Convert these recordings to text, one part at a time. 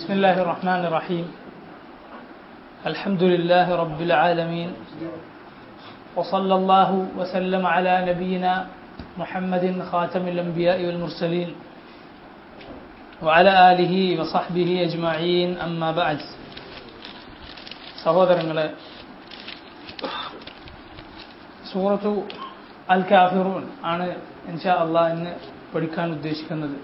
بسم الله الرحمن الرحيم. الحمد لله رب العالمين، وصلى الله وسلم على نبينا محمد خاتم الأنبياء والمرسلين وعلى آله وصحبه أجمعين. أما بعد. സഹോദരങ്ങളെ, സൂറത്തു അൽ കാഫിറൂൻ ആണ് ഇൻഷാ അല്ലാഹ് ഇന്ന് പഠിക്കാൻ ഉദ്ദേശിക്കുന്നത്.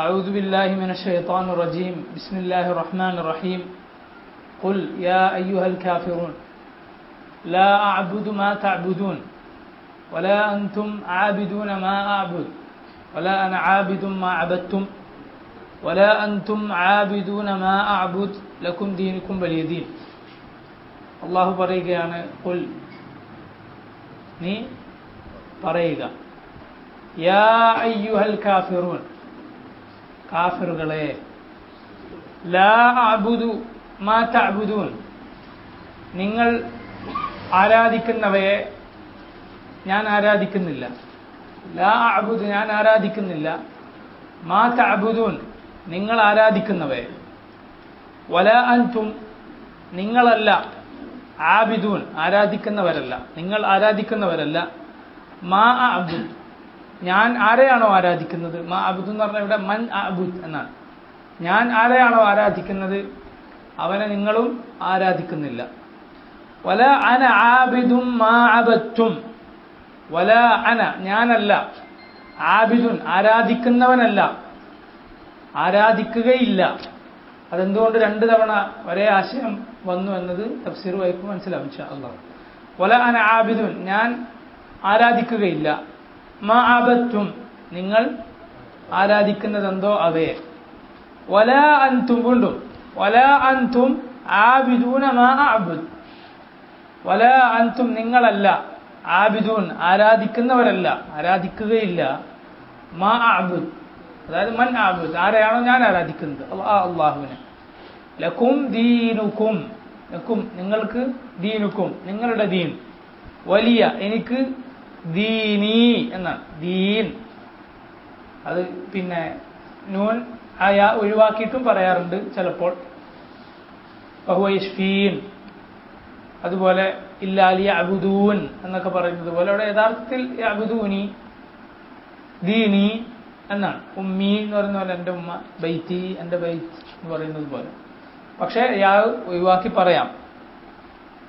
أعوذ بالله من الشيطان الرجيم. بسم الله الرحمن الرحيم. قل يا أيها الكافرون لا أعبد ما تعبدون ولا أنتم عابدون ما أعبد ولا أنا عابد ما عبدتم ولا أنتم عابدون ما أعبد لكم دينكم ولي دين. അല്ലാഹു പറയുകയാണ്, ഖുൽ, നീ പറയുക, യാ അയ്യുഹൽ കാഫിറൂൻ, കാഫിറുകളെ, ലാ അഅ്ബുദു മാ തഅ്ബുദൂൻ, നിങ്ങൾ ആരാധിക്കുന്നവയെ ഞാൻ ആരാധിക്കുന്നില്ല. ലാ അഅ്ബുദു, ഞാൻ ആരാധിക്കുന്നില്ല. മാ തഅ്ബുദൂൻ, നിങ്ങൾ ആരാധിക്കുന്നവയെ. വലാ അൻതും, നിങ്ങളല്ല. ആബിദൂൻ, ആരാധിക്കുന്നവരല്ല. നിങ്ങൾ ആരാധിക്കുന്നവരല്ല. മാ അഅ്ബുദ്, ഞാൻ ആരെയാണോ ആരാധിക്കുന്നത്. മാ അഅ്ബുദ് എന്ന് പറഞ്ഞാൽ ഇവിടെ മൻ അഅ്ബുദ് എന്നാണ്. ഞാൻ ആരെയാണോ ആരാധിക്കുന്നത് അവനെ നിങ്ങളും ആരാധിക്കുന്നില്ല. വലാ അന ആബിദും മാ അബദ്തും, വലാ അന, ഞാനല്ല. ആബിദുൻ, ആരാധിക്കുന്നവനല്ല, ആരാധിക്കുകയില്ല. അതെന്തുകൊണ്ട് രണ്ട് തവണ ഒരേ ആശയം വന്നു എന്നത് തഫ്സീർ വായിക്കുമ്പോൾ മനസ്സിലാവും ഇൻഷാ അല്ലാഹ്. വലാ അന ആബിദുൻ, ഞാൻ ആരാധിക്കുകയില്ല. മാ അബദ്തും, നിങ്ങൾ ആരാധിക്കുന്നതെന്തോ അവയെ. വലാ അൻതും, വീണ്ടും വലാ അൻതും ആബിദൂന മാ അഅ്ബുദ്, വലാ അൻതും, നിങ്ങളല്ല. ആബിദൂൻ, ആരാധിക്കുന്നവരല്ല, ആരാധിക്കുകയില്ല. മാ അഅ്ബുദ്, അതായത് മൻ അഅ്ബുദ്, ആരെയാണോ ഞാൻ ആരാധിക്കുന്നത്, അല്ലാഹുവിനെ. ലക്കും ദീനുക്കും, ലക്കും, നിങ്ങൾക്ക്, ദീനുക്കും, നിങ്ങളുടെ ദീൻ. വലിയ, എനിക്ക്, ദീനി എന്നാണ്. ദീൻ, അത് പിന്നെ നൂൻ ആയ ഒഴിവാക്കിയിട്ടും പറയാറുണ്ട് ചിലപ്പോൾ. വഹുവ യശ്ഫീൻ, അതുപോലെ ഇല്ലാ ലിയഅ്ബുദൂൻ എന്നൊക്കെ പറയുന്നത് പോലെ അവിടെ യഥാർത്ഥത്തിൽ യഅ്ബുദൂനി, ദീനി എന്നാണ്. ഉമ്മി എന്ന് പറയുന്ന പോലെ എൻ്റെ ഉമ്മ, ബൈത്തി, എൻ്റെ ബൈത്ത് എന്ന് പറയുന്നത് പോലെ. പക്ഷേ ഒഴിവാക്കി പറയാം.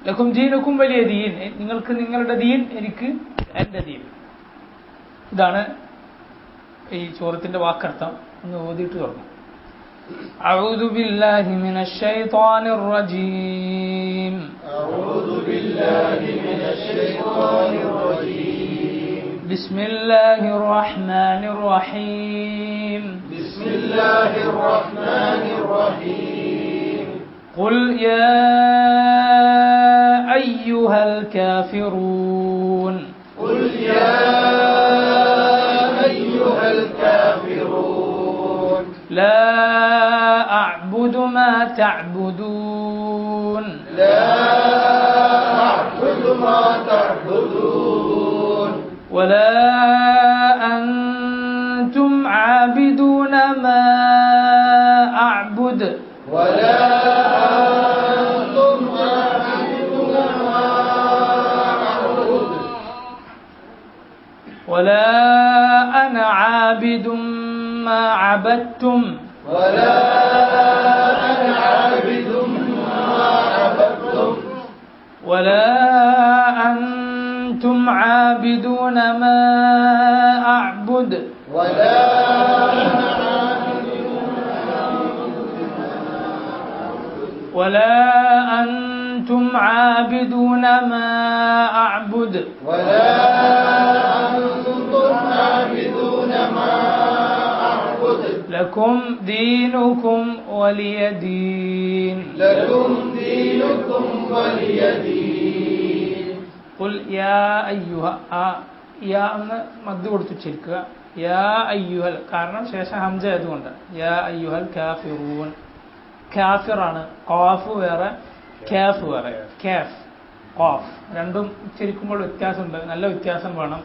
ലക്കും ദീനുക്കും വലിയ ദീൻ, നിങ്ങൾക്ക് നിങ്ങളുടെ ദീൻ, എനിക്ക് എൻ്റെ ദീൻ. ഇതാണ് ഈ സൂറത്തിന്റെ വാക്കർത്ഥം. ഒന്ന് ഓതിയിട്ട് തുടങ്ങും. أعوذ بالله من الشيطان الرجيم. أعوذ بالله من الشيطان الرجيم. بسم الله الرحمن الرحيم. بسم الله الرحمن الرحيم. قل يا أيها الكافرون. قل يا أيها الكافرون. لا أعبد ما تعبدون. لا أعبد ما تعبدون. ولا أنتم عابدون ما أعبد. ولا أنتم عابدون ما أعبد. ولا أنا عابد ما عبدتم. ولا أنا عابد ما عبدتم. ولا أنتم عابدون ما أعبد. ولا ولا أنتم عابدون ما أعبد. ولا أنتم عابدون ما أعبد. لكم دينكم ولي دين. لكم دينكم ولي دين. قل يا أيها، യാ എന്ന് മദ്ദ് കൊടുത്തു ഉച്ചരിക്കുക. യാ അയ്യുഹൽ, കാരണം ശേഷം ഹംസ ആയതുകൊണ്ട്. യാ അയ്യുഹൽ കാഫിറൂൻ, കാഫിറാണ്. ഖാഫ് വേറെ, കാഫ് വേറെ. കാഫ്, ഖാഫ് രണ്ടും ഉച്ചരിക്കുമ്പോൾ വ്യത്യാസമുണ്ട്, നല്ല വ്യത്യാസം വേണം.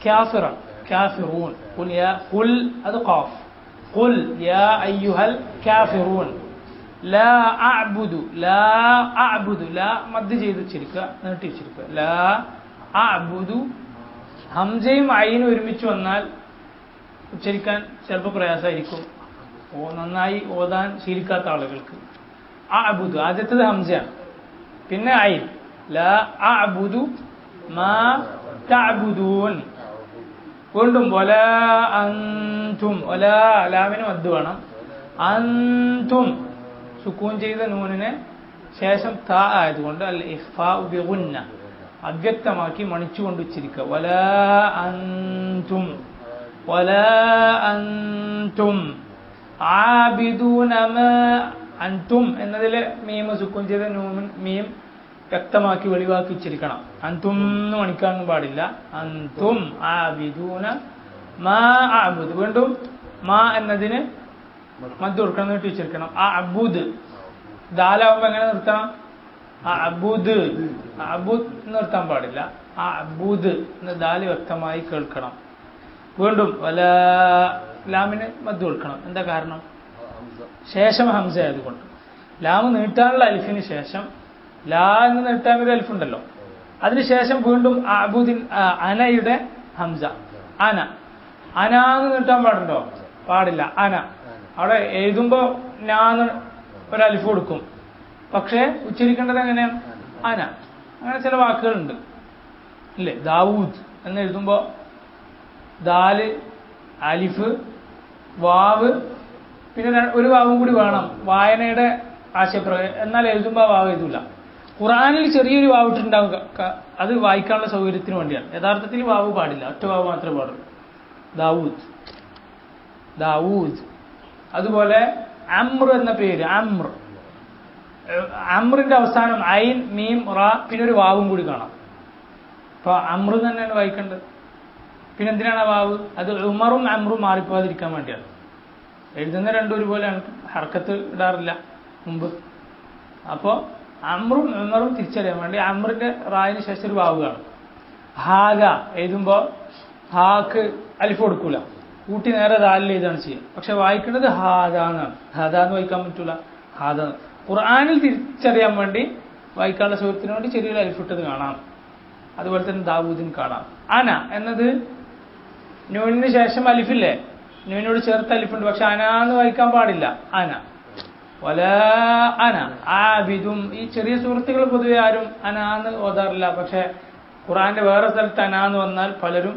കാഫിറാണ്, കാഫിറൂൻ. ഖുൽ യാ, ഖുൽ അത് ഖാഫ്, ഖുൽ യാ അയ്യുഹൽ കാഫിറൂൻ ലാ അഅ്ബുദു ലാ മദ് ചെയ്ത് ഉച്ചരിക്കുക, നീട്ടി ഉച്ചരിക്കുക. ലാ അഅ്ബുദു. ഹംസയും ഐനും ഒരുമിച്ച് വന്നാൽ ഉച്ചരിക്കാൻ ചിലപ്പോൾ പ്രയാസമായിരിക്കും, നന്നായി ഓതാൻ ശീലിക്കാത്ത ആളുകൾക്ക്. അഅ്ബുദു ആദ്യത്തേത് ഹംസയാണ്, പിന്നെ ഐൻ. ലാ അഅ്ബുദു മാ തഅ്ബുദൂൻ. വീണ്ടും വലാ അൻതും, വലാ ലാമിന് മദ് വേണം. അൻതും സുക്കൂൻ ചെയ്ത നൂനിന് ശേഷം താ ആയതുകൊണ്ട് അൽ ഇഖ്ഫാഉ ബിഗുന്ന അവ്യക്തമാക്കി മണിച്ചുകൊണ്ട് ഉച്ചരിക്കുക. വലാ അൻതും ആബിദൂന മാ അൻതും എന്നതിലെ മീം സുക്കൂൻ ചെയ്ത നൂൻ മീം വ്യക്തമാക്കി വെളിവാക്കി ഉച്ചരിക്കണം. അൻതും എന്ന് മണിക്കാനൊന്നും പാടില്ല. അൻതും ആബിദൂന മാ അഅ്ബുദു. വീണ്ടും മാ എന്നതിന് മദ് കൊടുക്കണം, നീട്ടി ഉച്ചരിക്കണം. അഅ്ബുദ് ദാലാവുമ്പോ എങ്ങനെ നിർത്തണം? അഅ്ബുദ്. അഅ്ബുദ് നിർത്താൻ പാടില്ല. അഅ്ബുദ് എന്ന ദാല് വ്യക്തമായി കേൾക്കണം. വീണ്ടും വലാ ലാമിന് മദ് കൊടുക്കണം. എന്താ കാരണം? ശേഷം ഹംസ ആയതുകൊണ്ട്. ലാമ് നീട്ടാനുള്ള അലിഫിന് ശേഷം ലാ എന്ന് നീട്ടാനൊരു അലിഫുണ്ടല്ലോ, അതിനുശേഷം വീണ്ടും അഅ്ബുദിൻ അനയുടെ ഹംസ. അന എന്ന് നീട്ടാൻ പാടുണ്ടോ? പാടില്ല. അന അവിടെ എഴുതുമ്പോ ഞാന്ന് ഒരു അലിഫ് കൊടുക്കും, പക്ഷേ ഉച്ചരിക്കേണ്ടത് എങ്ങനെയാണ്? അന. അങ്ങനെ ചില വാക്കുകളുണ്ട് ഇല്ലേ? ദാവൂദ് എന്ന് എഴുതുമ്പോ ദാല് അലിഫ് വാവ് പിന്നെ ഒരു വാവും കൂടി വേണം വായനയുടെ ആശയപ്രകാരം, എന്നാൽ എഴുതുമ്പോൾ ആ വാവ് എഴുതൂല. ഖുർആനിൽ ചെറിയൊരു വാവിട്ടുണ്ടാവും, അത് വായിക്കാനുള്ള സൗകര്യത്തിന് വേണ്ടിയാണ്. യഥാർത്ഥത്തിൽ വാവ് പാടില്ല, ഒറ്റ വാവ് മാത്രമേ പാടുള്ളൂ. ദാവൂദ്. അതുപോലെ അമ്ര എന്ന പേര്, അമ്രിന്റെ അവസാനം ഐൻ മീം റാ പിന്നെ ഒരു വാവും കൂടി കാണാം. അപ്പൊ അമ്ര തന്നെയാണ് വായിക്കേണ്ടത്. പിന്നെ എന്തിനാണ് ആ വാവ്? അത് ഉമറും അമ്രും മാറിപ്പോകാതിരിക്കാൻ വേണ്ടിയാണ്. എഴുതുന്ന രണ്ടും ഒരുപോലെയാണ്, ഹർക്കത്ത് ഇടാറില്ല മുമ്പ്. അപ്പോൾ അമ്രും ഉമറും തിരിച്ചറിയാൻ വേണ്ടി അമ്രിന്റെ റായിന് ശേഷം ഒരു വാവ് കാണും. ഹാഗ എഴുതുമ്പോൾ ഹാക്ക് അലിഫ് കൊടുക്കൂല, കൂട്ടി നേരെ ദാലിൽ എഴുതാണ് ചെയ്യുക. പക്ഷെ വായിക്കേണ്ടത് ഹാദ എന്നാണ്. ഹാദ എന്ന് വായിക്കാൻ പറ്റൂല, ഹാദ. ഖുർആനിൽ തിരിച്ചറിയാൻ വേണ്ടി വായിക്കാനുള്ള സൗകര്യത്തിന് വേണ്ടി ചെറിയൊരു അലിഫിട്ടത് കാണാം. അതുപോലെ തന്നെ ദാവൂദിന് കാണാം. അന എന്നത് നൂനിന് ശേഷം അലിഫില്ലേ, നൂനോട് ചേർത്ത് അലിഫുണ്ട്, പക്ഷെ അന എന്ന് വായിക്കാൻ പാടില്ല. അന വലാ അന ആബിദും. ഈ ചെറിയ സുഹൃത്തുക്കൾ പൊതുവെ ആരും അന എന്ന് ഓതാറില്ല, പക്ഷെ ഖുർആന്റെ വേറെ സ്ഥലത്ത് അന എന്ന് വന്നാൽ പലരും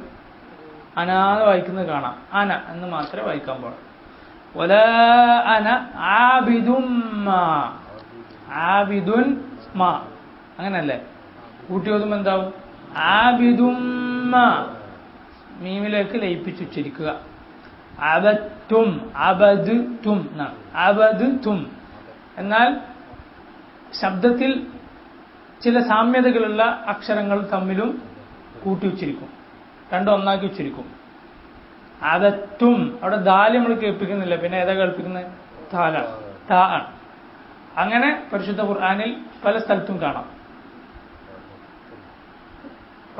അന എന്ന് വായിക്കുന്നത് കാണാം. അന എന്ന് മാത്രമേ വായിക്കാൻ പാടുള്ളൂ. വലാ അന ആബിദുൻ മാ അങ്ങനല്ലേ? കൂട്ടി ഓതുമ്പോൾ എന്താവും? ആബിദും മീമിലേക്ക് ലയിപ്പിച്ച് ഉച്ചരിക്കുക. അബത്തും എന്നാണ്. അബതും. എന്നാൽ ശബ്ദത്തിൽ ചില സാമ്യതകളുള്ള അക്ഷരങ്ങൾ തമ്മിലും കൂട്ടി ഉച്ചരിക്കും, രണ്ടും ഒന്നാക്കി ഉച്ചരിക്കും. അബത്തും അവിടെ ദാല് നമ്മൾ കേൾപ്പിക്കുന്നില്ല, പിന്നെ ഏതാ കേൾപ്പിക്കുന്നത്? താലാണ്, താ ആണ്. അങ്ങനെ പരിശുദ്ധ ഖുർആനിൽ പല സ്ഥലത്തും കാണാം.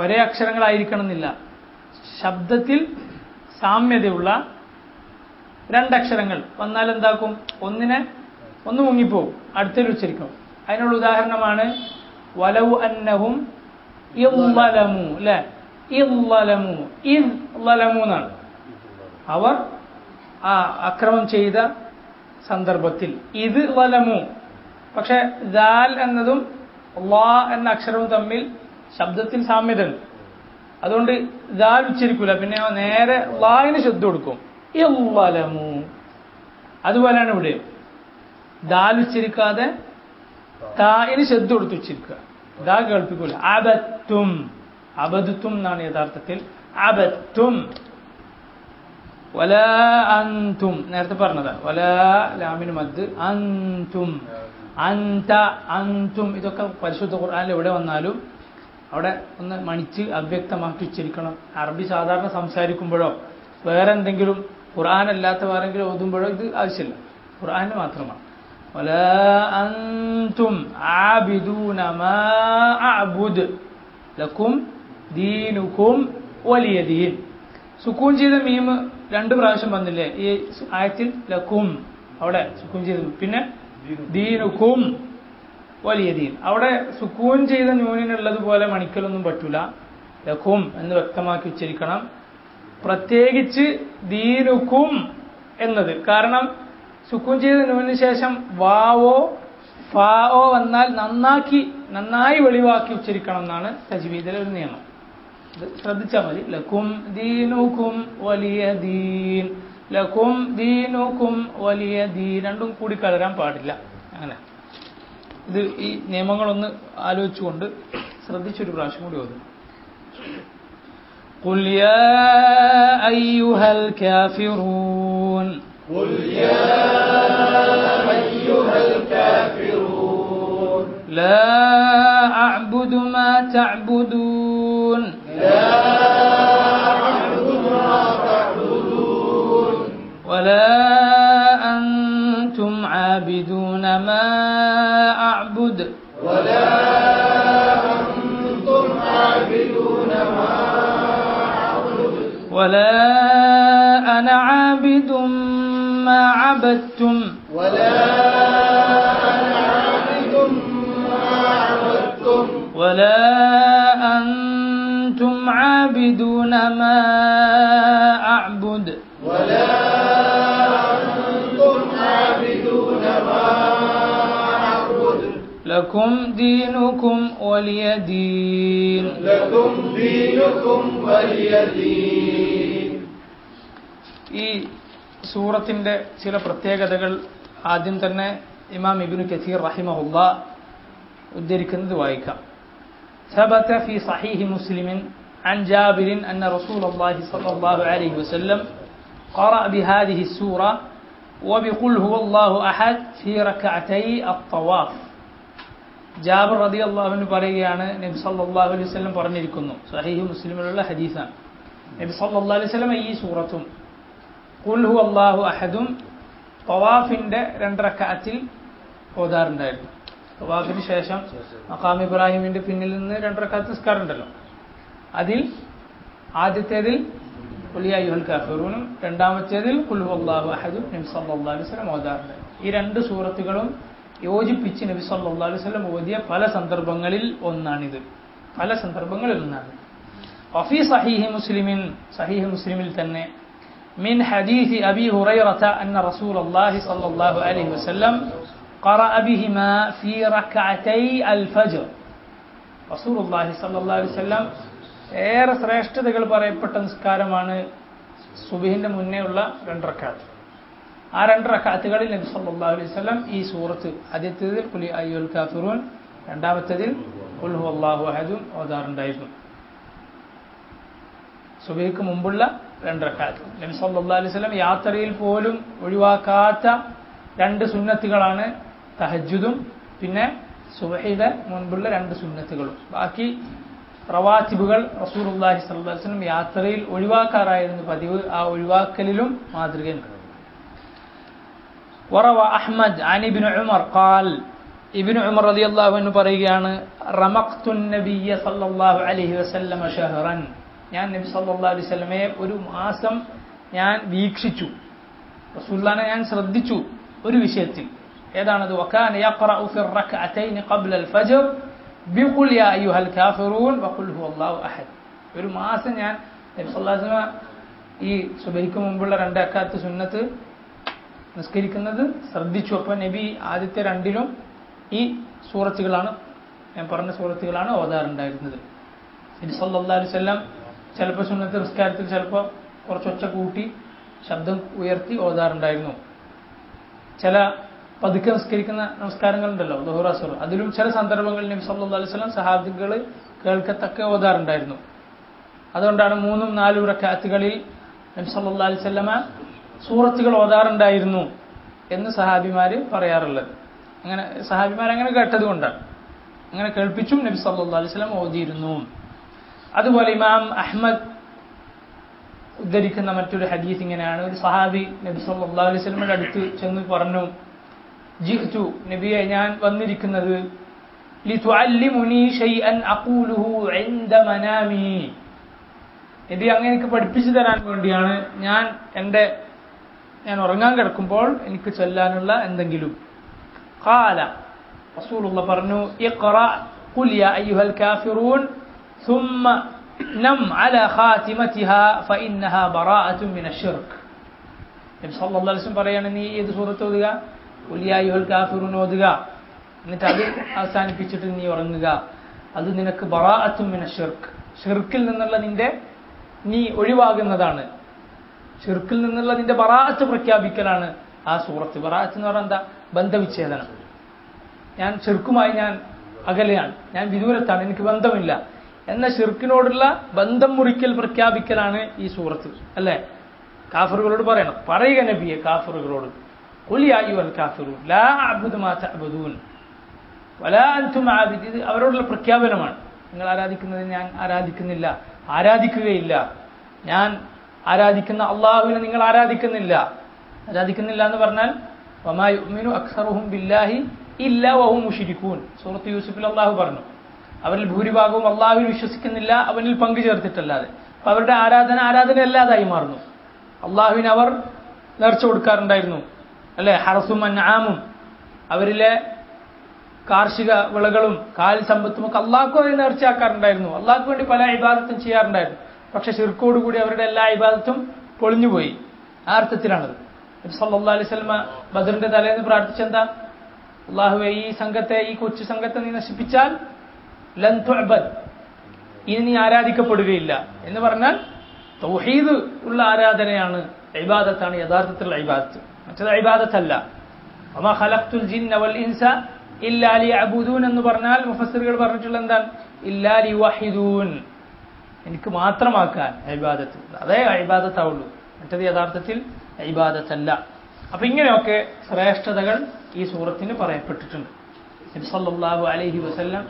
ഒരേ അക്ഷരങ്ങളായിരിക്കണം എന്നില്ല, ശബ്ദത്തിൽ സാമ്യതയുള്ള രണ്ടക്ഷരങ്ങൾ വന്നാൽ എന്താക്കും? ഒന്ന് മുങ്ങിപ്പോവും, അടുത്തേൽ ഉച്ചരിക്കും. അതിനുള്ള ഉദാഹരണമാണ് വലൗ അന്നഹും ഇളലമു അല്ലെ? ഇളലമു എന്നാണ്. അവർ ആ അക്രമം ചെയ്ത സന്ദർഭത്തിൽ ഇത് വലമു. പക്ഷെ ദാൽ എന്നതും ലാ എന്ന അക്ഷരവും തമ്മിൽ ശബ്ദത്തിൽ സാമ്യതയുണ്ട്. അതുകൊണ്ട് ദാൽ ഉച്ചരിക്കൂല, പിന്നെ നേരെ ലായിന് ശബ്ദം കൊടുക്കും. ഇളലമു. അതുപോലെയാണ് ഇവിടെ ദാൽ ഉച്ചരിക്കാതെ തായിന് ശബ്ദം കൊടുത്ത് ഉച്ചരിക്കുക. ദാ കേൾപ്പിക്കൂല. അബത്തും എന്നാണ് യഥാർത്ഥത്തിൽ. അബത്തും. വലാ അൻതും നേരത്തെ പറഞ്ഞതാ. വലാ ലാമിന് മദ്. അൻതും, അൻത, അൻതും ഇതൊക്കെ പരിശുദ്ധ ഖുർആനിൽ എവിടെ വന്നാലും അവിടെ ഒന്ന് മണിച്ച് അവ്യക്തമാക്കി ഉച്ചരിക്കണം. അറബി സാധാരണ സംസാരിക്കുമ്പോഴോ വേറെ എന്തെങ്കിലും ഖുർആൻ അല്ലാത്ത വേറെങ്കിലും ഓതുമ്പോഴോ ഇത് ആവശ്യമില്ല, ഖുർആന് മാത്രമാണ്. വലാ അൻതും ആബിദൂന മാ അഅ്ബുദ് ലക്കും ദീനുക്കും വലിയ ദീൻ. സുക്കൂൻ ചെയ്ത മീം രണ്ട് പ്രാവശ്യം വന്നില്ലേ ഈ ആയത്തിൽ ലക്കും അവിടെ സുക്കൂൻ ചെയ്തു, പിന്നെ ദീനുക്കും വലിയ ദീൻ അവിടെ സുക്കൂൻ ചെയ്ത ന്യൂനിനുള്ളതുപോലെ മണിക്കലൊന്നും പറ്റൂല. ലക്കും എന്ന് വ്യക്തമാക്കി ഉച്ചരിക്കണം. പ്രത്യേകിച്ച് ദീനുക്കും എന്നത് കാരണം സുക്കൂൻ ചെയ്ത ന്യൂനിന് ശേഷം വാവോ ഫാവോ വന്നാൽ നന്നായി വെളിവാക്കി ഉച്ചരിക്കണം എന്നാണ് തജ്വീദിലെ ഒരു നിയമം. ഇത് ശ്രദ്ധിച്ചാൽ മതി. ലക്കും ദീനുക്കും വലിയ ദീൻ, ലക്കും ദീനുക്കും വലിയ ദീൻ രണ്ടും കൂടി കലരാൻ പാടില്ല. അങ്ങനെ ഇത് ഈ നിയമങ്ങളൊന്ന് ആലോചിച്ചുകൊണ്ട് ശ്രദ്ധിച്ചൊരു പ്രാവശ്യം കൂടി ഓതും. قل يا أيها الكافرون قل يا أيها الكافرون لا أعبد ما تعبدون لا أعبد ما تعبدون ولا أنتم عابدون ما أعبد ولا أنتم عابدون ما أعبد ولا أنا عابد ما عبدتم ولا أنا عابد ما عبدتم ولا أنتم عابدون ما أعبد ولا أنتم عابدون ما أعبد لكم دينكم ولي دين. لكم دينكم ولي دين. ഈ സൂറത്തിന്റെ ചില പ്രത്യേകതകൾ ആദ്യം തന്നെ ഇമാം ഇബ്നു കസീർ റഹിമഹുല്ലാ ഉദ്ധരിക്കുന്നത് വായിക്കാം. ثبت في صحيح مسلم عن جابر أن رسول الله صلى الله عليه وسلم قرأ بهذه السورة وبقل هو الله أحد في ركعتي الطواف. ജാബിർ റളിയല്ലാഹു അൻഹു പറയുകയാണ് നബി സല്ലല്ലാഹു അലൈഹി വസല്ലം പറഞ്ഞിരിക്കുന്നു, സഹീഹ് മുസ്ലിമിലുള്ള ഹദീസാണ്, നബി സല്ലല്ലാഹു അലൈഹി വസല്ലം ഈ സൂറത്തും ഖുൽ ഹുവല്ലാഹു അഹദും തവാഫിന്റെ 2 റക്അത്തിൽ ഓതാറുണ്ടായിരുന്നു. തവാഫിന് ശേഷം മഖാം ഇബ്രാഹിമിന്റെ പിന്നിൽ നിന്ന് 2 റക്അത്ത് നിസ്കാരം ഉണ്ടല്ലോ, അതിൽ ആദ്യത്തേതിൽ ഖുൽ യാ അയ്യുഹൽ കാഫിറൂനും രണ്ടാമത്തേതിൽ ഖുൽ ഹുവല്ലാഹു അഹദും നബി സല്ലല്ലാഹു അലൈഹി വസല്ലം ഓതാറുണ്ടായിരുന്നു. ഈ 2 സൂറത്തുകളും യോജിപ്പിച്ച് നബി സല്ലല്ലാഹു അലൈഹി വസല്ലം ഓതിയ പല സന്ദർഭങ്ങളിൽ ഒന്നാണിത്. വഫീ സഹീഹി മുസ്ലിമിൻ, സഹീഹ് മുസ്ലിമിൽ തന്നെ من حديث أبي هريرة أن رسول الله صلى الله عليه وسلم قرأ بهما في ركعتي الفجر. رسول الله صلى الله عليه وسلم ഏറെ ശ്രേഷ്ഠതകൾ പറയപ്പെട്ട നിസ്കാരമാണ് സുബ്ഹിന്റെ മുന്നേ ഉള്ള 2 റക്അത്ത്. ആ 2 റക്അത്തുകളിൽ നബി സല്ലല്ലാഹു അലൈഹി വസല്ലം ഈ സൂറത്ത് ആദ്യത്തേതിൽ ഖുൽ യാ അയ്യുഹൽ കാഫിറൂൻ രണ്ടാമത്തേതിൽ ഖുൽ ഹുവല്ലാഹു അഹദും ഓതാറുണ്ടായിരുന്നു. സുബ്ഹിക്ക് മുമ്പുള്ള 2 റക്അത്ത് നബി സല്ലല്ലാഹു അലൈഹി വസല്ലം യാത്രയിൽ പോലും ഒഴിവാക്കാത്ത 2 സുന്നത്തുകളാണ് തഹജ്ജുദും പിന്നെ സുബ്ഹിയുടെ മുൻപുള്ള 2 സുന്നത്തുകളും. ബാക്കി റവാത്തിബുകൾ റസൂലുള്ളാഹി സ്വല്ലല്ലാഹു അലൈഹി വസല്ലം യാത്രയിൽ ഒഴിവാക്കാറായിരുന്നു പതിവ്. ആ ഒഴിവാക്കലിലും മാതൃകയുണ്ട്. വറവ അഹ്മദ് അൻ ഇബ്നു ഉമർ ഖാൽ, ഇബ്നു ഉമർ റളിയല്ലാഹു അൻഹു പറയുകയാണ്, റമഖ്തു നബിയ്യ സല്ലല്ലാഹു അലൈഹി വസല്ലം ഷഹറൻ, ഞാൻ നബി സല്ലല്ലാഹു അലൈഹി വസല്ലമയെ ഒരു മാസം ഞാൻ വീക്ഷിച്ചു, റസൂലുള്ളാഹിനെ ഞാൻ ശ്രദ്ധിച്ചു ഒരു വിഷയത്തിൽ. ഏതാണത്? വകാന യഖറഉ ഫി റക്അതൈൻ ഖബ്ല അൽ ഫജ്ർ ബിഖുൽ യാ അയ്യുഹൽ കാഫിറൂൻ വഖുൽ ഹുവല്ലാഹു അഹദ്. ഒരു മാസം ഞാൻ നബി സല്ലല്ലാഹു അലൈഹി വസല്ലം ഈ സുബഹിക്ക് മുമ്പുള്ള 2 റക്അത്ത് സുന്നത്ത് നിസ്കരിക്കുന്നത് ശ്രദ്ധിച്ചു. അപ്പോൾ നബി ആദ്യത്തെ 2ലും ഈ സൂറത്തുകളാണ്, ഞാൻ പറഞ്ഞ സൂറത്തുകളാണ് ഓതാറുണ്ടായിരുന്നത്. നബി സല്ലല്ലാഹു അലൈഹി വസല്ലം ചിലപ്പോൾ സുന്നത്ത് നിസ്കാരത്തിൽ ചിലപ്പോൾ കുറച്ചൊച്ച കൂട്ടി ശബ്ദം ഉയർത്തി ഓതാറുണ്ടായിരുന്നു. ചില പതുക്കെ നിസ്കരിക്കുന്ന നമസ്കാരങ്ങളുണ്ടല്ലോ, ദുഹൂർ അസ്ർ, അതിലും ചില സന്ദർഭങ്ങളിൽ നബി സല്ലല്ലാഹു അലൈഹി വസല്ലം സഹാബികൾ കേൾക്കത്തക്ക ഓതാറുണ്ടായിരുന്നു. അതുകൊണ്ടാണ് 3ഉം 4ഉം റക്അത്തുകളിൽ നബി സല്ലല്ലാഹു അലൈഹി വസല്ലമ സൂറത്തുകൾ ഓതാറുണ്ടായിരുന്നു എന്ന് സഹാബിമാര് പറയാറുള്ളത്. അങ്ങനെ സഹാബിമാരങ്ങനെ കേട്ടതുകൊണ്ടാണ്, അങ്ങനെ കേൾപ്പിച്ചും നബി സല്ലല്ലാഹു അലൈഹി വസല്ലം ഓതിയിരുന്നു. അതുപോലെ ഇമാം അഹ്മദ് ഉദ്ധരിക്കുന്ന മറ്റൊരു ഹദീസ് ഇങ്ങനെയാണ്. ഒരു സഹാബി നബി സല്ലല്ലാഹു അലൈഹി വസല്ലമയുടെ അടുത്ത് ചെന്ന് പറഞ്ഞു, ജിഅ്തു, നബിയെ ഞാൻ വന്നിരിക്കുന്നത്, ലിതുഅല്ലിമുനി ഷൈഅൻ അഖൂലുഹു ഇൻദ മനാമി, നബി അങ്ങനെ എനിക്ക് പഠിപ്പിച്ചു തരാൻ വേണ്ടിയാണ് ഞാൻ ഉറങ്ങാൻ കിടക്കുമ്പോൾ എനിക്ക് ചൊല്ലാനുള്ള എന്തെങ്കിലും. ഖാല റസൂലുള്ളാഹി പറഞ്ഞു ഇഖ്റ ഖുൽ യാ അയ്യുഹൽ കാഫിറൂൻ ثم نم على خاتمتها فإنها براءة من الشرك. നബി സല്ലല്ലാഹു അലൈഹി വസല്ലം പറയാണ് നീ ഏത് സൂറത്ത് ഓതുക? ഖുൽ യാ അയ്യുഹൽ കാഫിറൂൻ ഓതുക. എന്നിട്ട് അത് അവസാനിപ്പിച്ചിട്ട് നീ ഉറങ്ങുക. അത് നിനക്ക് ബറാഅത്തും മിന ഷിർക്ക്, ഷിർക്കിൽ നിന്നുള്ള നീ ഒഴിവാകുന്നതാണ്. ഷിർക്കിൽ നിന്നുള്ള നിന്റെ ബറാഅത്ത് പ്രഖ്യാപിക്കലാണ് ആ സൂറത്ത്. ബറാഅത്ത് എന്ന് പറഞ്ഞാൽ എന്താ? ബന്ധവിച്ഛേദനം. ഞാൻ ഷിർക്കുമായി അകലെയാണ്, ഞാൻ വിദൂരത്താണ്, എനിക്ക് ബന്ധമില്ല എന്ന ഷിർക്കിനോടുള്ള ബന്ധം മുറിക്കൽ പ്രഖ്യാപിക്കലാണ് ഈ സൂറത്ത്. അല്ലേ? കാഫിറുകളോട് പറയുക നബിയെ കാഫിറുകളോട്, ഖുൽ യാ അയ്യുഹൽ കാഫിറൂൻ ലാ അഅ്ബുദു മാ തഅ്ബുദൂൻ വലാ അൻതും ആബിദൂൻ. ഇത് അവരോടുള്ള പ്രഖ്യാപനമാണ്. നിങ്ങൾ ആരാധിക്കുന്നത് ഞാൻ ആരാധിക്കുന്നില്ല, ആരാധിക്കുകയില്ല. ഞാൻ ആരാധിക്കുന്ന അള്ളാഹുവിനെ നിങ്ങൾ ആരാധിക്കുന്നില്ല എന്ന് പറഞ്ഞാൽ വമാ യുഅ്മിനു അക്സറുഹും ബില്ലാഹി ഇല്ലാ വഹും മുശ്രികൂൻ. സൂറത്ത് യൂസുഫിൽ അള്ളാഹു പറഞ്ഞു അവരിൽ ഭൂരിഭാഗവും അള്ളാഹുവിൽ വിശ്വസിക്കുന്നില്ല, അവനിൽ പങ്കു ചേർത്തിട്ടല്ലാതെ. അപ്പൊ അവരുടെ ആരാധന അല്ലാതായി മാറുന്നു. അള്ളാഹുവിന് അവർ നേർച്ച കൊടുക്കാറുണ്ടായിരുന്നു, അല്ലെ? ഹറസും അൻആമും, അവരിലെ കാർഷിക വിളകളും കാൽ സമ്പത്തും ഒക്കെ അള്ളാഹ്ക്ക് വേണ്ടി നേർച്ചയാക്കാറുണ്ടായിരുന്നു. അള്ളാഹ്ക്ക് വേണ്ടി പല ഇബാദത്തും ചെയ്യാറുണ്ടായിരുന്നു. പക്ഷെ ശിർക്കോടുകൂടി അവരുടെ എല്ലാ ഇബാദത്തും പൊളിഞ്ഞുപോയി. ആ അർത്ഥത്തിലാണത്. നബി സല്ലല്ലാഹു അലൈഹി വസല്ലം ബദറിന്റെ തലേന്ന് പ്രാർത്ഥിച്ചെന്താ? അള്ളാഹുവേ ഈ കൊച്ചു സംഘത്തെ നീ നശിപ്പിച്ചാൽ ലൻ തുഅബദ്, ഇനി നീ ആരാധിക്കപ്പെടുകയില്ല എന്ന് പറഞ്ഞാൽ തൗഹീദ് ഉള്ള ആരാധനയാണ്, ഇബാദത്താണ് യഥാർത്ഥത്തിലുള്ള ഇബാദത്ത്, മറ്റേത് ഇബാദത്തല്ല. വമാ ഖലഖ്തുൽ ജിന്ന വൽ ഇൻസ ഇല്ലാ ലിയഅ്ബുദൂൻ എന്ന് പറഞ്ഞാൽ മുഫസ്സിറുകൾ പറഞ്ഞിട്ടുള്ള എന്താണ്? ഇല്ലാ ലിവഹിദൂൻ, എനിക്ക് മാത്രമാക്കാൻ ഇബാദത്ത്, അതേ ഇബാദത്താവുള്ളൂ, മറ്റേത് യഥാർത്ഥത്തിൽ ഇബാദത്തല്ല. അപ്പൊ ഇങ്ങനെയൊക്കെ ശ്രേഷ്ഠതകൾ ഈ സൂറത്തിന് പറയപ്പെട്ടിട്ടുണ്ട്. നബി സല്ലല്ലാഹു അലൈഹി വസല്ലം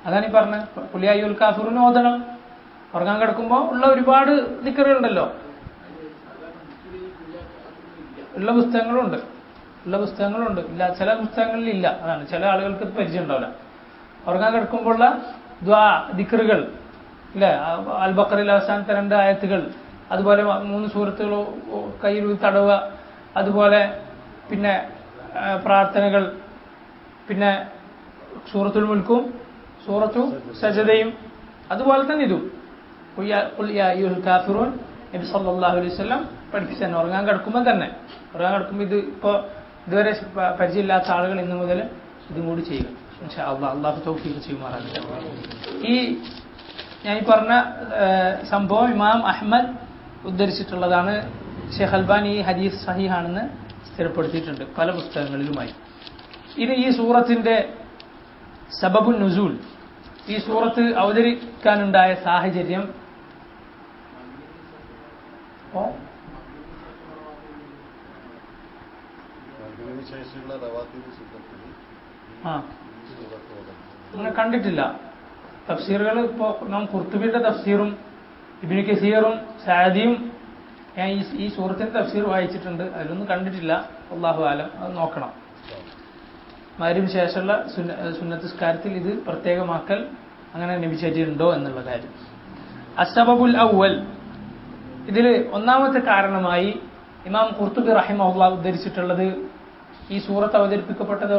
അതാണ് ഈ പറഞ്ഞത്. ഖുൽ യാ അയ്യുഹൽ കാഫിറൂൻ ഓതണം. ഉറങ്ങാൻ കിടക്കുമ്പോൾ ഉള്ള ഒരുപാട് ദിക്റുകളുണ്ടല്ലോ. ഉള്ള പുസ്തകങ്ങളുണ്ട്, ഇല്ല ചില പുസ്തകങ്ങളിൽ ഇല്ല. അതാണ് ചില ആളുകൾക്ക് പരിചയം ഉണ്ടാവില്ല. ഉറങ്ങാൻ കിടക്കുമ്പോഴുള്ള ദിക്റുകൾ ഇല്ലേ? അൽ ബഖറയിലെ അവസാനത്തെ 2 ആയത്തുകൾ, അതുപോലെ 3 സൂറത്തുകൾ കയ്യിൽ തടവുക, അതുപോലെ പിന്നെ പ്രാർത്ഥനകൾ, പിന്നെ സൂറത്തുൽ മുൽക്കും സൂറത്തു സജദയും, അതുപോലെ തന്നെ ഇതും ഖുൽ യാ അയ്യുഹൽ കാഫിറൂൻ നബി സല്ലല്ലാഹു അലൈഹി വസല്ലം പഠിപ്പിച്ചു തന്നെ. ഉറങ്ങാൻ കിടക്കുമ്പോൾ ഇത് ഇതുവരെ പരിചയമില്ലാത്ത ആളുകൾ ഇന്നു മുതൽ ഇതും കൂടി ചെയ്യുക. ഇൻഷാ അല്ലാഹ്. അല്ലാഹു തൗഫീഖ് ചെയ്യുമാറാകട്ടെ. ഞാൻ ഈ പറഞ്ഞ സംഭവം ഇമാം അഹ്മദ് ഉദ്ധരിച്ചിട്ടുള്ളതാണ്. ഷെയ്ഖ് അൽബാനി ഈ ഹദീസ് സഹീഹാണെന്ന് സ്ഥിരപ്പെടുത്തിയിട്ടുണ്ട് പല പുസ്തകങ്ങളിലുമായി. ഇനി ഈ സൂറത്തിന്റെ സബബുൻ നുസൂൽ, ഈ സൂറത്ത് അവതരിക്കാനുണ്ടായ സാഹചര്യം അങ്ങനെ കണ്ടിട്ടില്ല. തഫ്സീറുകൾ ഇപ്പോൾ നാം ഖുർത്തുബിയുടെ തഫ്സീറും ഇബ്നു കസീറും സഅദിയും ഞാൻ ഈ സൂറത്തിന്റെ തഫ്സീർ വായിച്ചിട്ടുണ്ട്. അതിലൊന്നും കണ്ടിട്ടില്ല. അല്ലാഹു ആലം, അത് നോക്കണം. മഗ്‌രിബിന് ശേഷമുള്ള സുന്നത്ത് നിസ്കാരത്തിൽ ഇത് പ്രത്യേകമാക്കൽ അങ്ങനെ നബിചര്യയുണ്ടോ എന്നുള്ള കാര്യം. അസ്സബബുൽ അവ്വൽ, ഇതിൽ ഒന്നാമത്തെ കാരണമായി ഇമാം ഖുർത്തുബി റഹിമഹുല്ലാഹ് ഉദ്ധരിച്ചിട്ടുള്ളത് ഈ സൂറത്ത് അവതരിപ്പിക്കപ്പെട്ടത്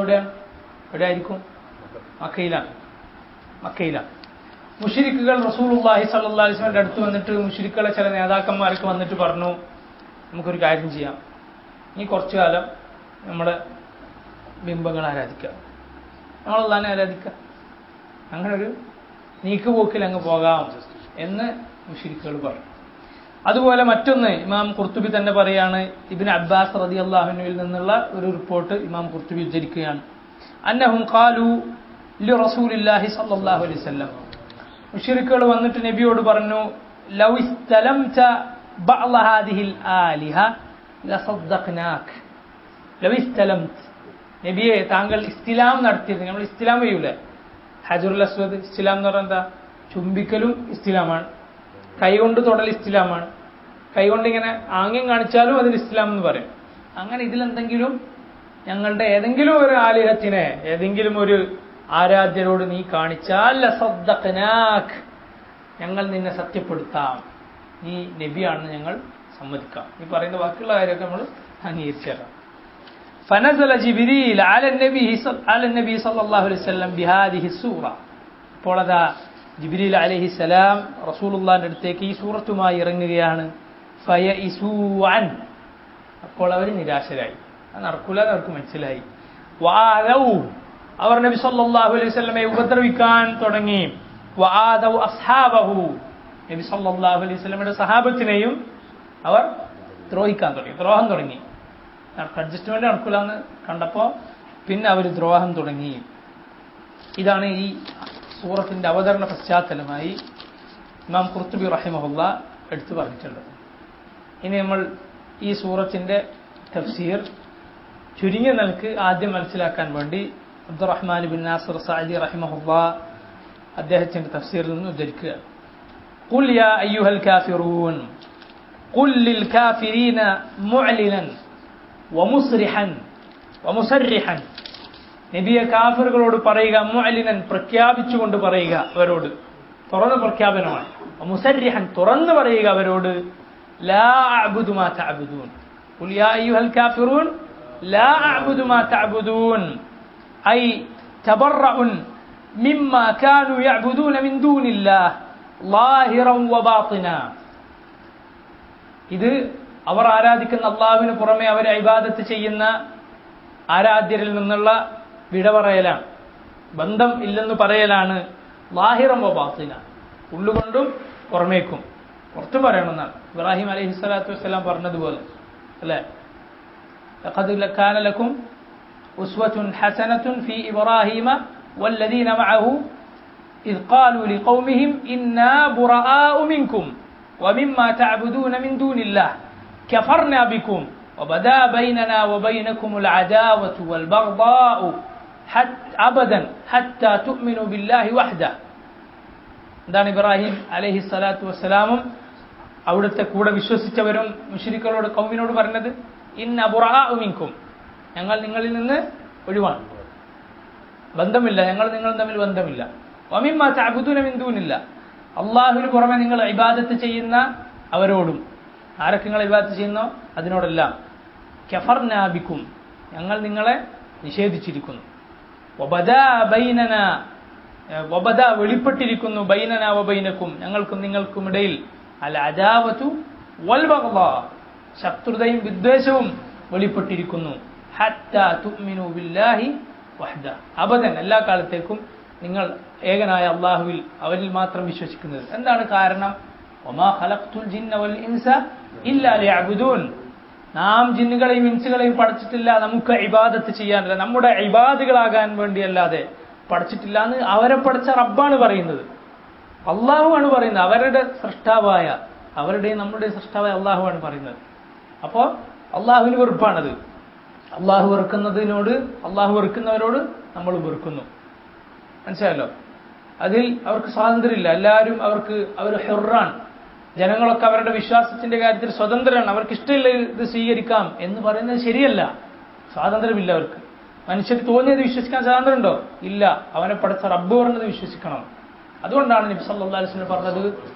എവിടെയായിരിക്കും? മക്കയിലാണ്. മുശ്രിക്കുകൾ റസൂലുള്ളാഹി സ്വല്ലല്ലാഹു അലൈഹി വസല്ലമയുടെ അടുത്ത് വന്നിട്ട്, മുശ്രിക്കുകളെ ചില നേതാക്കന്മാർക്ക് വന്നിട്ട് പറഞ്ഞു, നമുക്കൊരു കാര്യം ചെയ്യാം, ഇനി കുറച്ചു കാലം നമ്മുടെ ബിംബങ്ങൾ ആരാധിക്കുക, നമ്മൾ അല്ലാഹനെ ആരാധിക്കുക, അങ്ങനെ ഒരു നീക്കുപോക്കിൽ അങ്ങ് പോകാം എന്ന് മുശ്രിക്കുകൾ പറഞ്ഞു. അതുപോലെ മറ്റൊന്ന് ഇമാം ഖുർത്തുബി തന്നെ പറയാണ്, ഇബ്നു അബ്ബാസ് റളിയല്ലാഹു അൻഹുവിൽ നിന്നുള്ള ഒരു റിപ്പോർട്ട് ഇമാം ഖുർത്തുബി ഉദ്ധരിക്കുകയാണ്. അന്നഹും ഖാലു ലി റസൂലില്ലാഹി സ്വല്ലല്ലാഹു അലൈഹി വസല്ലം, മുശ്രിക്കുകൾ വന്നിട്ട് നബിയോട് പറഞ്ഞു, ലൗ ഇസ്തലംത ബഅദ ഹാദിഹിൽ ആലിഹ ലസദ്ദഖ്നാക്. ലൗ ഇസ്തലംത, നബിയെ താങ്കൾ ഇസ്തിലാം നടത്തിയത്, നമ്മൾ ഇസ്തിലാം ചെയ്യൂലേ, ഹജറുൽ അസ്വദ് ഇസ്തിലാം എന്ന് പറഞ്ഞാൽ എന്താ? ചുംബിക്കലും ഇസ്തിലാമാണ്, കൈകൊണ്ട് തൊടൽ ഇസ്തിലാമാണ്, കൈകൊണ്ട് ഇങ്ങനെ ആംഗ്യം കാണിച്ചാലും അതിൽ ഇസ്ലാം എന്ന് പറയും. അങ്ങനെ ഇതിലെന്തെങ്കിലും ഞങ്ങളുടെ ഏതെങ്കിലും ഒരു ആലിഹത്തിനെ, ഏതെങ്കിലും ഒരു ആരാധ്യരോട് നീ കാണിച്ചാൽ ലസദ്ദഖനാക്, ഞങ്ങൾ നിന്നെ സത്യപ്പെടുത്താം, നീ നബിയാണെന്ന് ഞങ്ങൾ സമ്മതിക്കാം. ഈ പറയുന്ന ബാക്കിയുള്ള കാര്യമൊക്കെ നമ്മൾ അംഗീകരിച്ചേക്കാം. فنزل جبريل على النبي صلى الله عليه وسلم بهذه السورة. അപ്പോൾ അതാ ജിബ്രീൽ അലൈഹിസ്സലാം റസൂലുള്ളാഹിന്റെ അടുത്തേക്ക് ഈ സൂറത്തുമായി ഇറങ്ങുകയാണ്. ഫയഇസൂ അൻ, അപ്പോൾ അവർ നിരാശരായി, അത് നടക്കൂല എന്ന് അവർക്ക് മനസ്സിലായി. വആദൗ, അവർ നബി സല്ലല്ലാഹു അലൈഹി വസല്ലമയെ ഉപദ്രവിക്കാൻ തുടങ്ങി. വആദൗ അസ്ഹാബഹു, നബി സല്ലല്ലാഹു അലൈഹി വസല്ലമയുടെ സഹാബത്തിനെയും അവർ ദ്രോഹം തുടങ്ങി. അഡ്ജസ്റ്റ്മെന്റ് നടക്കൂല എന്ന് കണ്ടപ്പോൾ പിന്നെ അവർ ദ്രോഹം തുടങ്ങി. ഇതാണ് ഈ സൂറത്തിന്റെ അവതരണ പശ്ചാത്തലമായി ഇമാം ഖുർത്തുബി റഹിമഹുള്ള എടുത്തു പറഞ്ഞിട്ടുള്ളത്. ഇനി നമ്മൾ ഈ സൂറത്തിന്റെ തഫ്സീർ ചുരുങ്ങിയ നിലക്ക് ആദ്യം മനസ്സിലാക്കാൻ വേണ്ടി അബ്ദുറഹ്മാൻ ബിൻ നാസിർ സഅദി റഹിമഹുള്ള അദ്ദേഹത്തിന്റെ തഫ്സീറിൽ നിന്ന് ഉദ്ധരിക്കുക. ഖുൽ യാ അയ്യുഹൽ കാഫിറൂൻ ഖുൽ ലിൽ കാഫിരീന മുഅ്ലിനൻ വമുസ്രിഹൻ വമുസർരിഹൻ, നബിയെ കാഫിറുകളോട് പറയുക, മുഅ്ലിനൻ പ്രഖ്യാപിച്ചുകൊണ്ട് പറയുക, അവരോട് തുറന്ന പ്രഖ്യാപനമാണ്, വമുസർരിഹൻ തുറന്നു പറയുക അവരോട്, ലാ അഅ്ബുദു മാ തഅ്ബുദൂൻ, ഖുൽ യാ അയ്യുഹൽ കാഫിറൂൻ ലാ അഅ്ബുദു മാ തഅ്ബുദൂൻ ഐ തബറഉൻ മിമ്മാ കാനൂ യഅ്ബുദൂന മിൻ ദൂനില്ലാഹ് ളാഹിറൻ വബാത്തിന. ഇത് അവർ ആരാധിക്കുന്ന അള്ളാഹുവിന് പുറമെ അവരെ ഇബാദത്ത് ചെയ്യുന്ന ആരാധ്യരിൽ നിന്നുള്ള വിട പറയലാണ്, ബന്ധം ഇല്ലെന്ന് പറയലാണ്. ലാഹിറം വബാത്തിന, ഉള്ളുകൊണ്ടും പുറമേക്കും, പുറത്തു പറയണമെന്നാണ് ഇബ്രാഹിം അലൈഹി സ്വലാത്തു വസ്സലാം പറഞ്ഞതുപോലെ അല്ലേ. ലഖദ് കാന ലക്കും ഉസ്വത്തുൻ ഹസനത്തുൻ ഫീ ഇബ്രാഹീമ വല്ലദീന മഅഹു ഇദ് ഖാലൂ ലിഖൗമിഹിം ഇന്നാ ബുറആഉ മിൻകും വമിമ്മാ തഅബുദൂന മിൻ ദൂനില്ലാഹ് كفرنا بكم وبدا بيننا وبينكم العداوة والبغضاء أبدا حتى تؤمنوا بالله وحده. എന്താണ് ഇബ്രാഹിം അലൈഹി സ്വലാത്തു വസ്സലാമും അവിടുത്തെ കൂടെ വിശ്വസിച്ചവരും മുശ്രിക്കുകളോട് ഖൗമിനോട് പറഞ്ഞത്, ഇന്ന ബുറആഉ മിൻകും, ഞങ്ങൾ നിങ്ങളിൽ നിന്ന് ഒഴിവാണ്, ബന്ധമില്ല, ഞങ്ങൾ നിങ്ങൾ തമ്മിൽ ബന്ധമില്ല. വമിമ്മാ തഅബുദൂന മിൻ ദൂനില്ലാഹ്, അല്ലാഹുവിന് പുറമെ നിങ്ങൾ ഇബാദത്ത് ചെയ്യുന്ന അവരോടും, ആരൊക്കെ നിങ്ങൾ ഇബാദത്ത് ചെയ്യുന്നോ അതിനോടെല്ലാം, കഫർനാ ബിക്കും, ഞങ്ങൾ നിങ്ങളെ നിഷേധിച്ചിരിക്കുന്നു. വബദാ ബൈനനാ, വബദാ വെളിപ്പെട്ടിരിക്കുന്നു, ബൈനനാ വബൈനക്കും, ഞങ്ങൾക്കും നിങ്ങൾക്കും ഇടയിൽ, അൽ അദാവതു വൽ ബഗ്ളാ, ശത്രുതയും വിദ്വേഷവും വെളിപ്പെട്ടിരിക്കുന്നു. ഹത്താ തുഅ്മിനു ബില്ലാഹി വഹ്ദ, അബദൻ, എല്ലാ കാലത്തേക്കും നിങ്ങൾ ഏകനായ അല്ലാഹുവിൽ, അവരിൽ മാത്രം വിശ്വസിക്കുന്നത്. എന്താണ് കാരണം? വമാ ഖലഖ്തുൽ ജിന്ന വൽ ഇൻസ ഇല്ലാ ലിയഅ്ബുദൂൻ, നാം ജിന്നുകളെയും ഇൻസുകളെയും പഠിച്ചിട്ടില്ല നമുക്ക് ഇബാദത്ത് ചെയ്യാനല്ല, നമ്മുടെ ഇബാദുകളാകാൻ വേണ്ടിയല്ലാതെ പഠിച്ചിട്ടില്ല എന്ന് അവരെ പഠിച്ച റബ്ബാണ് പറയുന്നത്, അള്ളാഹുവാണ് പറയുന്നത്. അവരുടെ സൃഷ്ടാവായ, അവരുടെയും നമ്മുടെയും സൃഷ്ടാവായ അള്ളാഹുവാണ് പറയുന്നത്. അപ്പോൾ അള്ളാഹുവിന് വെറുപ്പാണത്. അള്ളാഹു വെറുക്കുന്നതിനോട്, അള്ളാഹു വെറുക്കുന്നവരോട് നമ്മൾ വെറുക്കുന്നു. മനസ്സിലായല്ലോ? അതിൽ അവർക്ക് സ്വാതന്ത്ര്യമില്ല. എല്ലാവരും അവർ ഹുറാണ്. ജനങ്ങളൊക്കെ അവരുടെ വിശ്വാസത്തിന്റെ കാര്യത്തിൽ സ്വതന്ത്രരാണ്. അവർക്ക് ഇഷ്ടമില്ല ഇത് സ്വീകരിക്കാം എന്ന് പറയുന്നത് ശരിയല്ല. സ്വാതന്ത്ര്യമില്ല അവർക്ക്. മനുഷ്യർ തോന്നിയത് വിശ്വസിക്കാൻ സ്വാതന്ത്ര്യമുണ്ടോ? ഇല്ല. അവനെ പഠിച്ച റബ്ബ് പറഞ്ഞത് വിശ്വസിക്കണം. അതുകൊണ്ടാണ് നബി സല്ലല്ലാഹു അലൈഹി വസല്ലം പറഞ്ഞത്,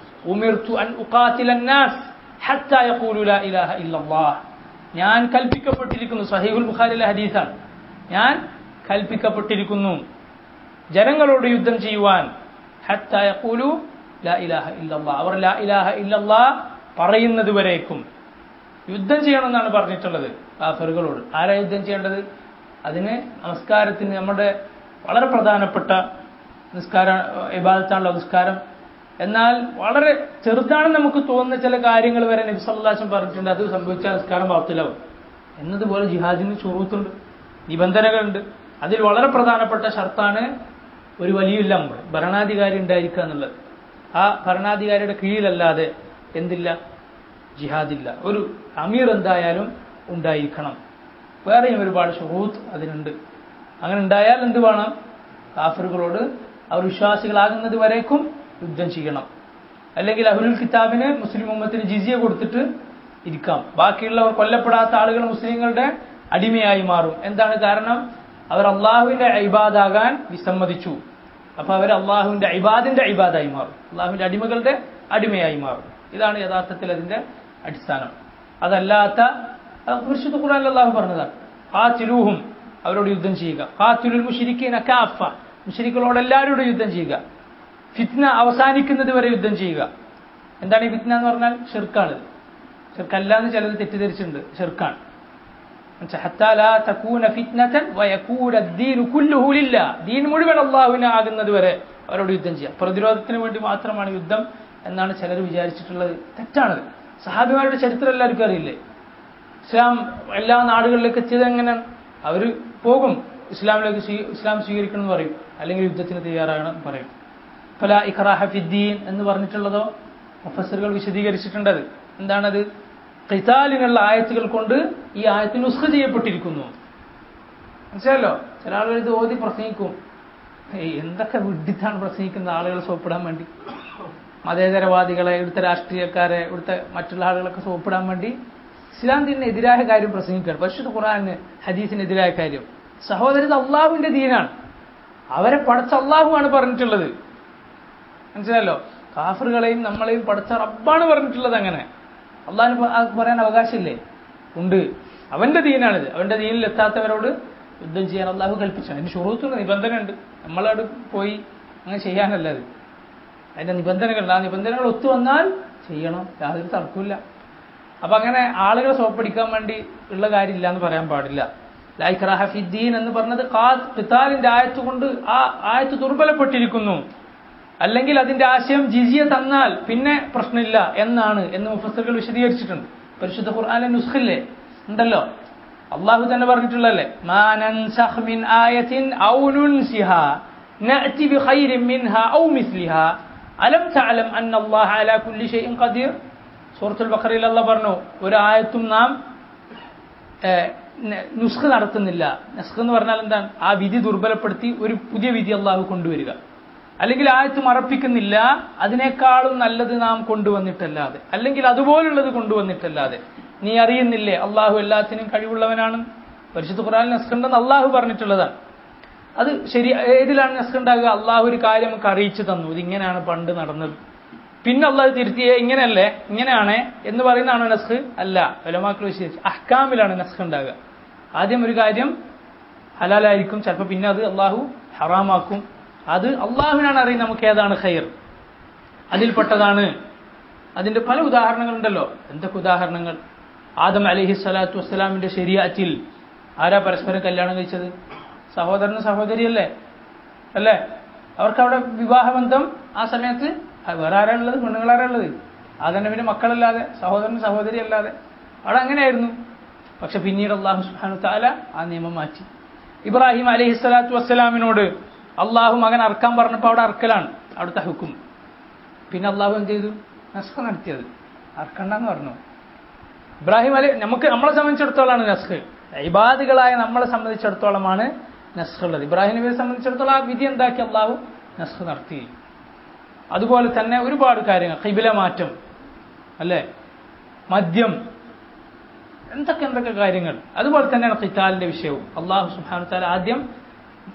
ഉമിർതു അൻ ഉഖാതില അന്നാസ് ഹത്താ യഖൂലു ലാ ഇലാഹ ഇല്ലല്ലാഹ്, ഞാൻ കൽപ്പിക്കപ്പെട്ടിരിക്കുന്നു, സഹീഹുൽ ബുഖാരിയിലെ ഹദീസാണ്, ഞാൻ കൽപ്പിക്കപ്പെട്ടിരിക്കുന്നു ജനങ്ങളോട് യുദ്ധം ചെയ്യുവാൻ, ഹത്താ യഖൂലു ലാ ഇലാഹ ഇല്ലല്ലാഹ്, അവർ ലാ ഇലാഹ ഇല്ലല്ലാഹ് പറയുന്നത് വരേക്കും യുദ്ധം ചെയ്യണമെന്നാണ് പറഞ്ഞിട്ടുള്ളത് കാഫിറുകളോട്. ആരാ യുദ്ധം ചെയ്യേണ്ടത്? അതിന് നമസ്കാരത്തിന്, നമ്മുടെ വളരെ പ്രധാനപ്പെട്ട നിസ്കാരം, ഇബാദത്താണല്ലോ നിസ്കാരം. എന്നാൽ വളരെ ചെറുതാണെന്ന് നമുക്ക് തോന്നുന്ന ചില കാര്യങ്ങൾ വരെ നബി സല്ലല്ലാഹു അലൈഹി വസല്ലം പറഞ്ഞിട്ടുണ്ട്. അത് സംഭവിച്ചാൽ നിസ്കാരം ബാത്തിലാവും എന്നതുപോലെ ജിഹാദിന് ശുറൂത്തുണ്ട്, നിബന്ധനകളുണ്ട്. അതിൽ വളരെ പ്രധാനപ്പെട്ട ഷർത്താണ് ഒരു വലിയ അമർ, ഭരണാധികാരി ഉണ്ടായിരിക്കുക എന്നുള്ളത്. ആ ഭരണാധികാരിയുടെ കീഴിലല്ലാതെ എന്തില്ല? ജിഹാദില്ല. ഒരു അമീർ എന്തായാലും ഉണ്ടായിരിക്കണം. വേറെയും ഒരുപാട് ശുറൂത്ത് അതിനുണ്ട്. അങ്ങനെ ഉണ്ടായാൽ എന്ത് വേണം? കാഫിറുകളോട് അവർ വിശ്വാസികളാകുന്നത് വരേക്കും യുദ്ധം ചെയ്യണം. അല്ലെങ്കിൽ അഹ്ലുൽ കിതാബിന്, മുസ്ലിം ഉമ്മത്തിന് ജിസിയ കൊടുത്തിട്ട് ഇരിക്കാം. ബാക്കിയുള്ളവർ, കൊല്ലപ്പെടാത്ത ആളുകൾ മുസ്ലിങ്ങളുടെ അടിമയായി മാറും. എന്താണ് കാരണം? അവർ അള്ളാഹുവിന്റെ ഇബാദാകാൻ വിസമ്മതിച്ചു. അപ്പൊ അവർ അള്ളാഹുവിന്റെ ഇബാദിന്റെ ഇബാദായി മാറും, അള്ളാഹുവിന്റെ അടിമകളുടെ അടിമയായി മാറും. ഇതാണ് യഥാർത്ഥത്തിൽ അതിന്റെ അടിസ്ഥാനം. അതല്ലാത്ത പരിശുദ്ധ ഖുർആനിൽ അള്ളാഹു പറഞ്ഞതാണ് ഖാതിലൂഹും, അവരോട് യുദ്ധം ചെയ്യുക. ഖാതിലുൽ മുശ്രിക്കീന കാഫ, മുശ്രിക്കുകളോട് എല്ലാവരോടും യുദ്ധം ചെയ്യുക. ഫിത്ന അവസാനിക്കുന്നത് വരെ യുദ്ധം ചെയ്യുക. എന്താണ് ഈ ഫിത്ന എന്ന് പറഞ്ഞാൽ? ഷിർക്കാണ്. ഷിർക്കല്ല എന്ന് ചിലത് തെറ്റിദ്ധരിച്ചിട്ടുണ്ട്, ഷിർക്കാണ്. ഹത്താ ലാ തകൂന ഫിത്നതൻ വയകൂന അദ്ദീനു കുല്ലുഹു ലില്ലാഹ്, ദീൻ മുഴുവൻ അല്ലാഹുവിന് ആകുന്നത് വരെ അവരോട് യുദ്ധം ചെയ്യുക. പ്രതിരോധത്തിന് വേണ്ടി മാത്രമാണ് യുദ്ധം എന്നാണ് ചിലർ വിചാരിച്ചിട്ടുള്ളത്. തെറ്റാണത്. സഹാബിമാരുടെ ചരിത്രം എല്ലാവർക്കും അറിയില്ലേ? ഇസ്ലാം എല്ലാ നാടുകളിലേക്ക് എത്തിയത് എങ്ങനെ? അവർ പോകും, ഇസ്ലാം സ്വീകരിക്കണം എന്ന് പറയും, അല്ലെങ്കിൽ യുദ്ധത്തിന് തയ്യാറാകണം എന്ന് പറയും. ഫലാ ഇക്റാഹ ഫിദ്ദീൻ എന്ന് പറഞ്ഞിട്ടുള്ളതോ മുഫസ്സിറുകൾ വിശദീകരിച്ചിട്ടുണ്ടത്. എന്താണത്? ഖിതാലിനുള്ള ആയത്തുകൾ കൊണ്ട് ഈ ആയത്ത് നുസ്ഖ് ചെയ്യപ്പെട്ടിരിക്കുന്നു. മനസ്സിലല്ലോ? ചില ആളുകൾ ഇത് ഓതി പ്രസംഗിക്കും. എന്തൊക്കെ വിഡ്ഢിത്താണ് പ്രസംഗിക്കുന്ന ആളുകളെ സോപ്പിടാൻ വേണ്ടി, മതേതരവാദികളെ, ഇവിടുത്തെ രാഷ്ട്രീയക്കാരെ, ഇവിടുത്തെ മറ്റുള്ള ആളുകളൊക്കെ സോപ്പിടാൻ വേണ്ടി ഇസ്ലാമിന് എതിരായ കാര്യം പ്രസംഗിക്കുകയാണ്. പരിശുദ്ധ ഖുർആനിന് ഹദീസിനെതിരായ കാര്യം. സഹോദരി, ഇത് അള്ളാഹുവിന്റെ ദീനാണ്. അവരെ പടച്ച അള്ളാഹുവാണ് പറഞ്ഞിട്ടുള്ളത്. മനസ്സിലല്ലോ? കാഫറുകളെയും നമ്മളെയും പടച്ച റബ്ബാണ് പറഞ്ഞിട്ടുള്ളത്. അങ്ങനെ അള്ളാഹിന് പറയാൻ അവകാശമില്ലേ? ഉണ്ട്. അവന്റെ ദീനാണിത്. അവന്റെ ദീനിൽ എത്താത്തവരോട് യുദ്ധം ചെയ്യാൻ അള്ളാഹു കൽപ്പിച്ചാണ്. അതിന് ഷുറൂത്തുണ്ട്, നിബന്ധനയുണ്ട്. നമ്മളോട് പോയി അങ്ങനെ ചെയ്യാനല്ല അത്. അതിന്റെ നിബന്ധനകളുണ്ട്. ആ നിബന്ധനകൾ ഒത്തു വന്നാൽ ചെയ്യണം, യാതൊരു തർക്കമില്ല. അപ്പൊ അങ്ങനെ ആളുകളെ സോപ്പടിക്കാൻ വേണ്ടി ഉള്ള കാര്യമില്ല എന്ന് പറയാൻ പാടില്ല. ലാ ഇക്റാഹ ഫിദ്ദീൻ എന്ന് പറഞ്ഞത് ഖിതാലിന്റെ ആയത്ത് കൊണ്ട് ആ ആയത്ത് ദുർബലപ്പെട്ടിരിക്കുന്നു, അല്ലെങ്കിൽ അതിന്റെ ആശയം ജിസിയ തന്നാൽ പിന്നെ പ്രശ്നമില്ല എന്നാണ് എന്ന് മുഫസ്സിറുകൾ വിശദീകരിച്ചിട്ടുണ്ട്. പരിശുദ്ധ ഖുർആനിലെ നുസ്ഖില്ലേ ഉണ്ടല്ലോ, അള്ളാഹു തന്നെ പറഞ്ഞിട്ടുള്ളല്ലേ, മാ നൻസഖ് മിൻ ആയത്തിൻ ഔ നുൻസിഹാ നഅതി ബിഖൈരിൻ മിൻഹാ ഔ മിസ്ലിഹാ അലം തഅലം അന്നല്ലാഹ അലാ കുല്ലി ഷൈഇൻ ഖദീർ. സൂറത്തുൽ ബഖറയിൽ അല്ലാഹു പറഞ്ഞു, ഒരു ആയത്തും നാം നുസ്ഖ് നടത്തുന്നില്ല. നസ്ഖ് എന്ന് പറഞ്ഞാൽ എന്താണ്? ആ വിധി ദുർബലപ്പെടുത്തി ഒരു പുതിയ വിധി അള്ളാഹു കൊണ്ടുവരിക. അല്ലെങ്കിൽ ആയത്ത് മറപ്പിക്കുന്നില്ല, അതിനേക്കാളും നല്ലത് നാം കൊണ്ടുവന്നിട്ടല്ലാതെ, അല്ലെങ്കിൽ അതുപോലുള്ളത് കൊണ്ടുവന്നിട്ടല്ലാതെ. നീ അറിയുന്നില്ലേ അള്ളാഹു എല്ലാത്തിനും കഴിവുള്ളവനാണ്. പരിശുദ്ധ ഖുർആനിൽ നസ്ഖ് ഉണ്ടെന്ന് അള്ളാഹു പറഞ്ഞിട്ടുള്ളതാണ്. അത് ശരി. ഏതിലാണ് നസ്ഖ് ഉണ്ടാകുക? അള്ളാഹു ഒരു കാര്യം നമുക്ക് അറിയിച്ചു തന്നു, ഇതിങ്ങനെയാണ് പണ്ട് നടന്നത്, പിന്നെ അള്ളാഹു തിരുത്തിയേ ഇങ്ങനെയല്ലേ, ഇങ്ങനെയാണ് എന്ന് പറയുന്നതാണോ നസ്ഖ്? അല്ല. ഉലമാക്കൾ വിശദീകരിച്ചു, അഹ്കാമിലാണ് നസ്ഖ് ഉണ്ടാകുക. ആദ്യം ഒരു കാര്യം ഹലാലായിരിക്കും, ചിലപ്പോൾ പിന്നെ അത് അള്ളാഹു ഹറാമാക്കും. അത് അള്ളാഹുവിനാണ് അറിയുന്നത് നമുക്ക് ഏതാണ് ഖൈർ, അതിൽപ്പെട്ടതാണ്. അതിന്റെ പല ഉദാഹരണങ്ങളുണ്ടല്ലോ. എന്തൊക്കെ ഉദാഹരണങ്ങൾ! ആദം അലൈഹി സ്വലാത്തു വസ്സലാമിന്റെ ശരീഅത്തിൽ ആരാ പരസ്പരം കല്യാണം കഴിച്ചത്? സഹോദരനും സഹോദരിയല്ലേ? അല്ലേ? അവർക്ക് അവിടെ വിവാഹബന്ധം ആ സമയത്ത് വേറെ ആരാളുള്ളത്? പെണ്ണുങ്ങളാരാളുള്ളത്? ആദനബിന്റെ മക്കളല്ലാതെ, സഹോദരനും സഹോദരി അല്ലാതെ. അവിടെ അങ്ങനെയായിരുന്നു. പക്ഷെ പിന്നീട് അള്ളാഹു സുബ്ഹാനഹു തആല ആ നിയമം മാറ്റി. ഇബ്രാഹിം അലൈഹി സ്വലാത്തു വസ്സലാമിനോട് അള്ളാഹു മകൻ അറക്കാൻ പറഞ്ഞപ്പോൾ അവിടെ അറക്കലാണ് അവിടുത്തെ ഹുക്കും. പിന്നെ അള്ളാഹു എന്ത് ചെയ്തു? നസ്ഖ് നടത്തിയത്. അറക്കണ്ടെന്ന് പറഞ്ഞു. ഇബ്രാഹിം നമ്മളെ സംബന്ധിച്ചിടത്തോളമാണ് നസ്ഖ്. ഇബാദുകളായ നമ്മളെ സംബന്ധിച്ചിടത്തോളമാണ് നസ്ഖ് ഉള്ളത്. ഇബ്രാഹിം നബിയെ സംബന്ധിച്ചിടത്തോളം ആ വിധി എന്താക്കി? അള്ളാഹു നസ്ഖ് നടത്തി. അതുപോലെ തന്നെ ഒരുപാട് കാര്യങ്ങൾ, ഖിബില മാറ്റം, അല്ലേ, മദ്യം, എന്തൊക്കെ കാര്യങ്ങൾ. അതുപോലെ തന്നെയാണ് ഖിതാലിന്റെ വിഷയവും. അള്ളാഹു സുബ്ഹാനഹു തആല ആദ്യം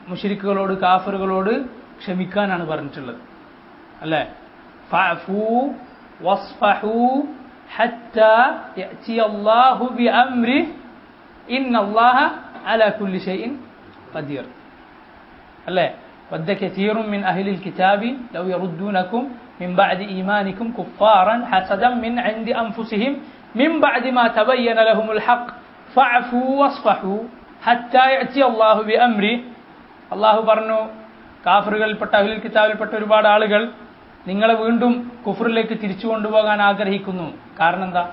മുശ്രിക്കുകളോട്, കാഫിറുകളോട് ക്ഷമിക്കാനാണ് പറഞ്ഞിട്ടുള്ളത്, അല്ലേ? ഫഅഫൂ വസ്ഫഹൂ ഹത്താ യഅതിയല്ലാഹു ബിഅംരിഹി ഇന്നല്ലാഹ അലാ കുല്ലി ഷൈഇൻ ഖദീർ, അല്ലേ? വദ്ദ കസീറുൻ മിൻ അഹ്ലിൽ കിതാബി ലൗ യറുദ്ദൂനകും മിൻ ബഅദി ഈമാനികും കുഫാറൻ ഹസദൻ മിൻ ഇൻദി അൻഫുസിഹിം മിൻ ബഅദി മാ തബയ്യന ലഹുമുൽ ഹഖ് ഫഅഫൂ വസ്ഫഹൂ ഹത്താ യഅതിയല്ലാഹു ബിഅംരിഹി. അള്ളാഹു പറഞ്ഞു, കാഫിറുകളിൽപ്പെട്ട, അഹ്ലുൽ കിതാബിൽപ്പെട്ട ഒരുപാട് ആളുകൾ നിങ്ങളെ വീണ്ടും കുഫറിലേക്ക് തിരിച്ചു കൊണ്ടുപോകാൻ ആഗ്രഹിക്കുന്നു. കാരണം എന്താ?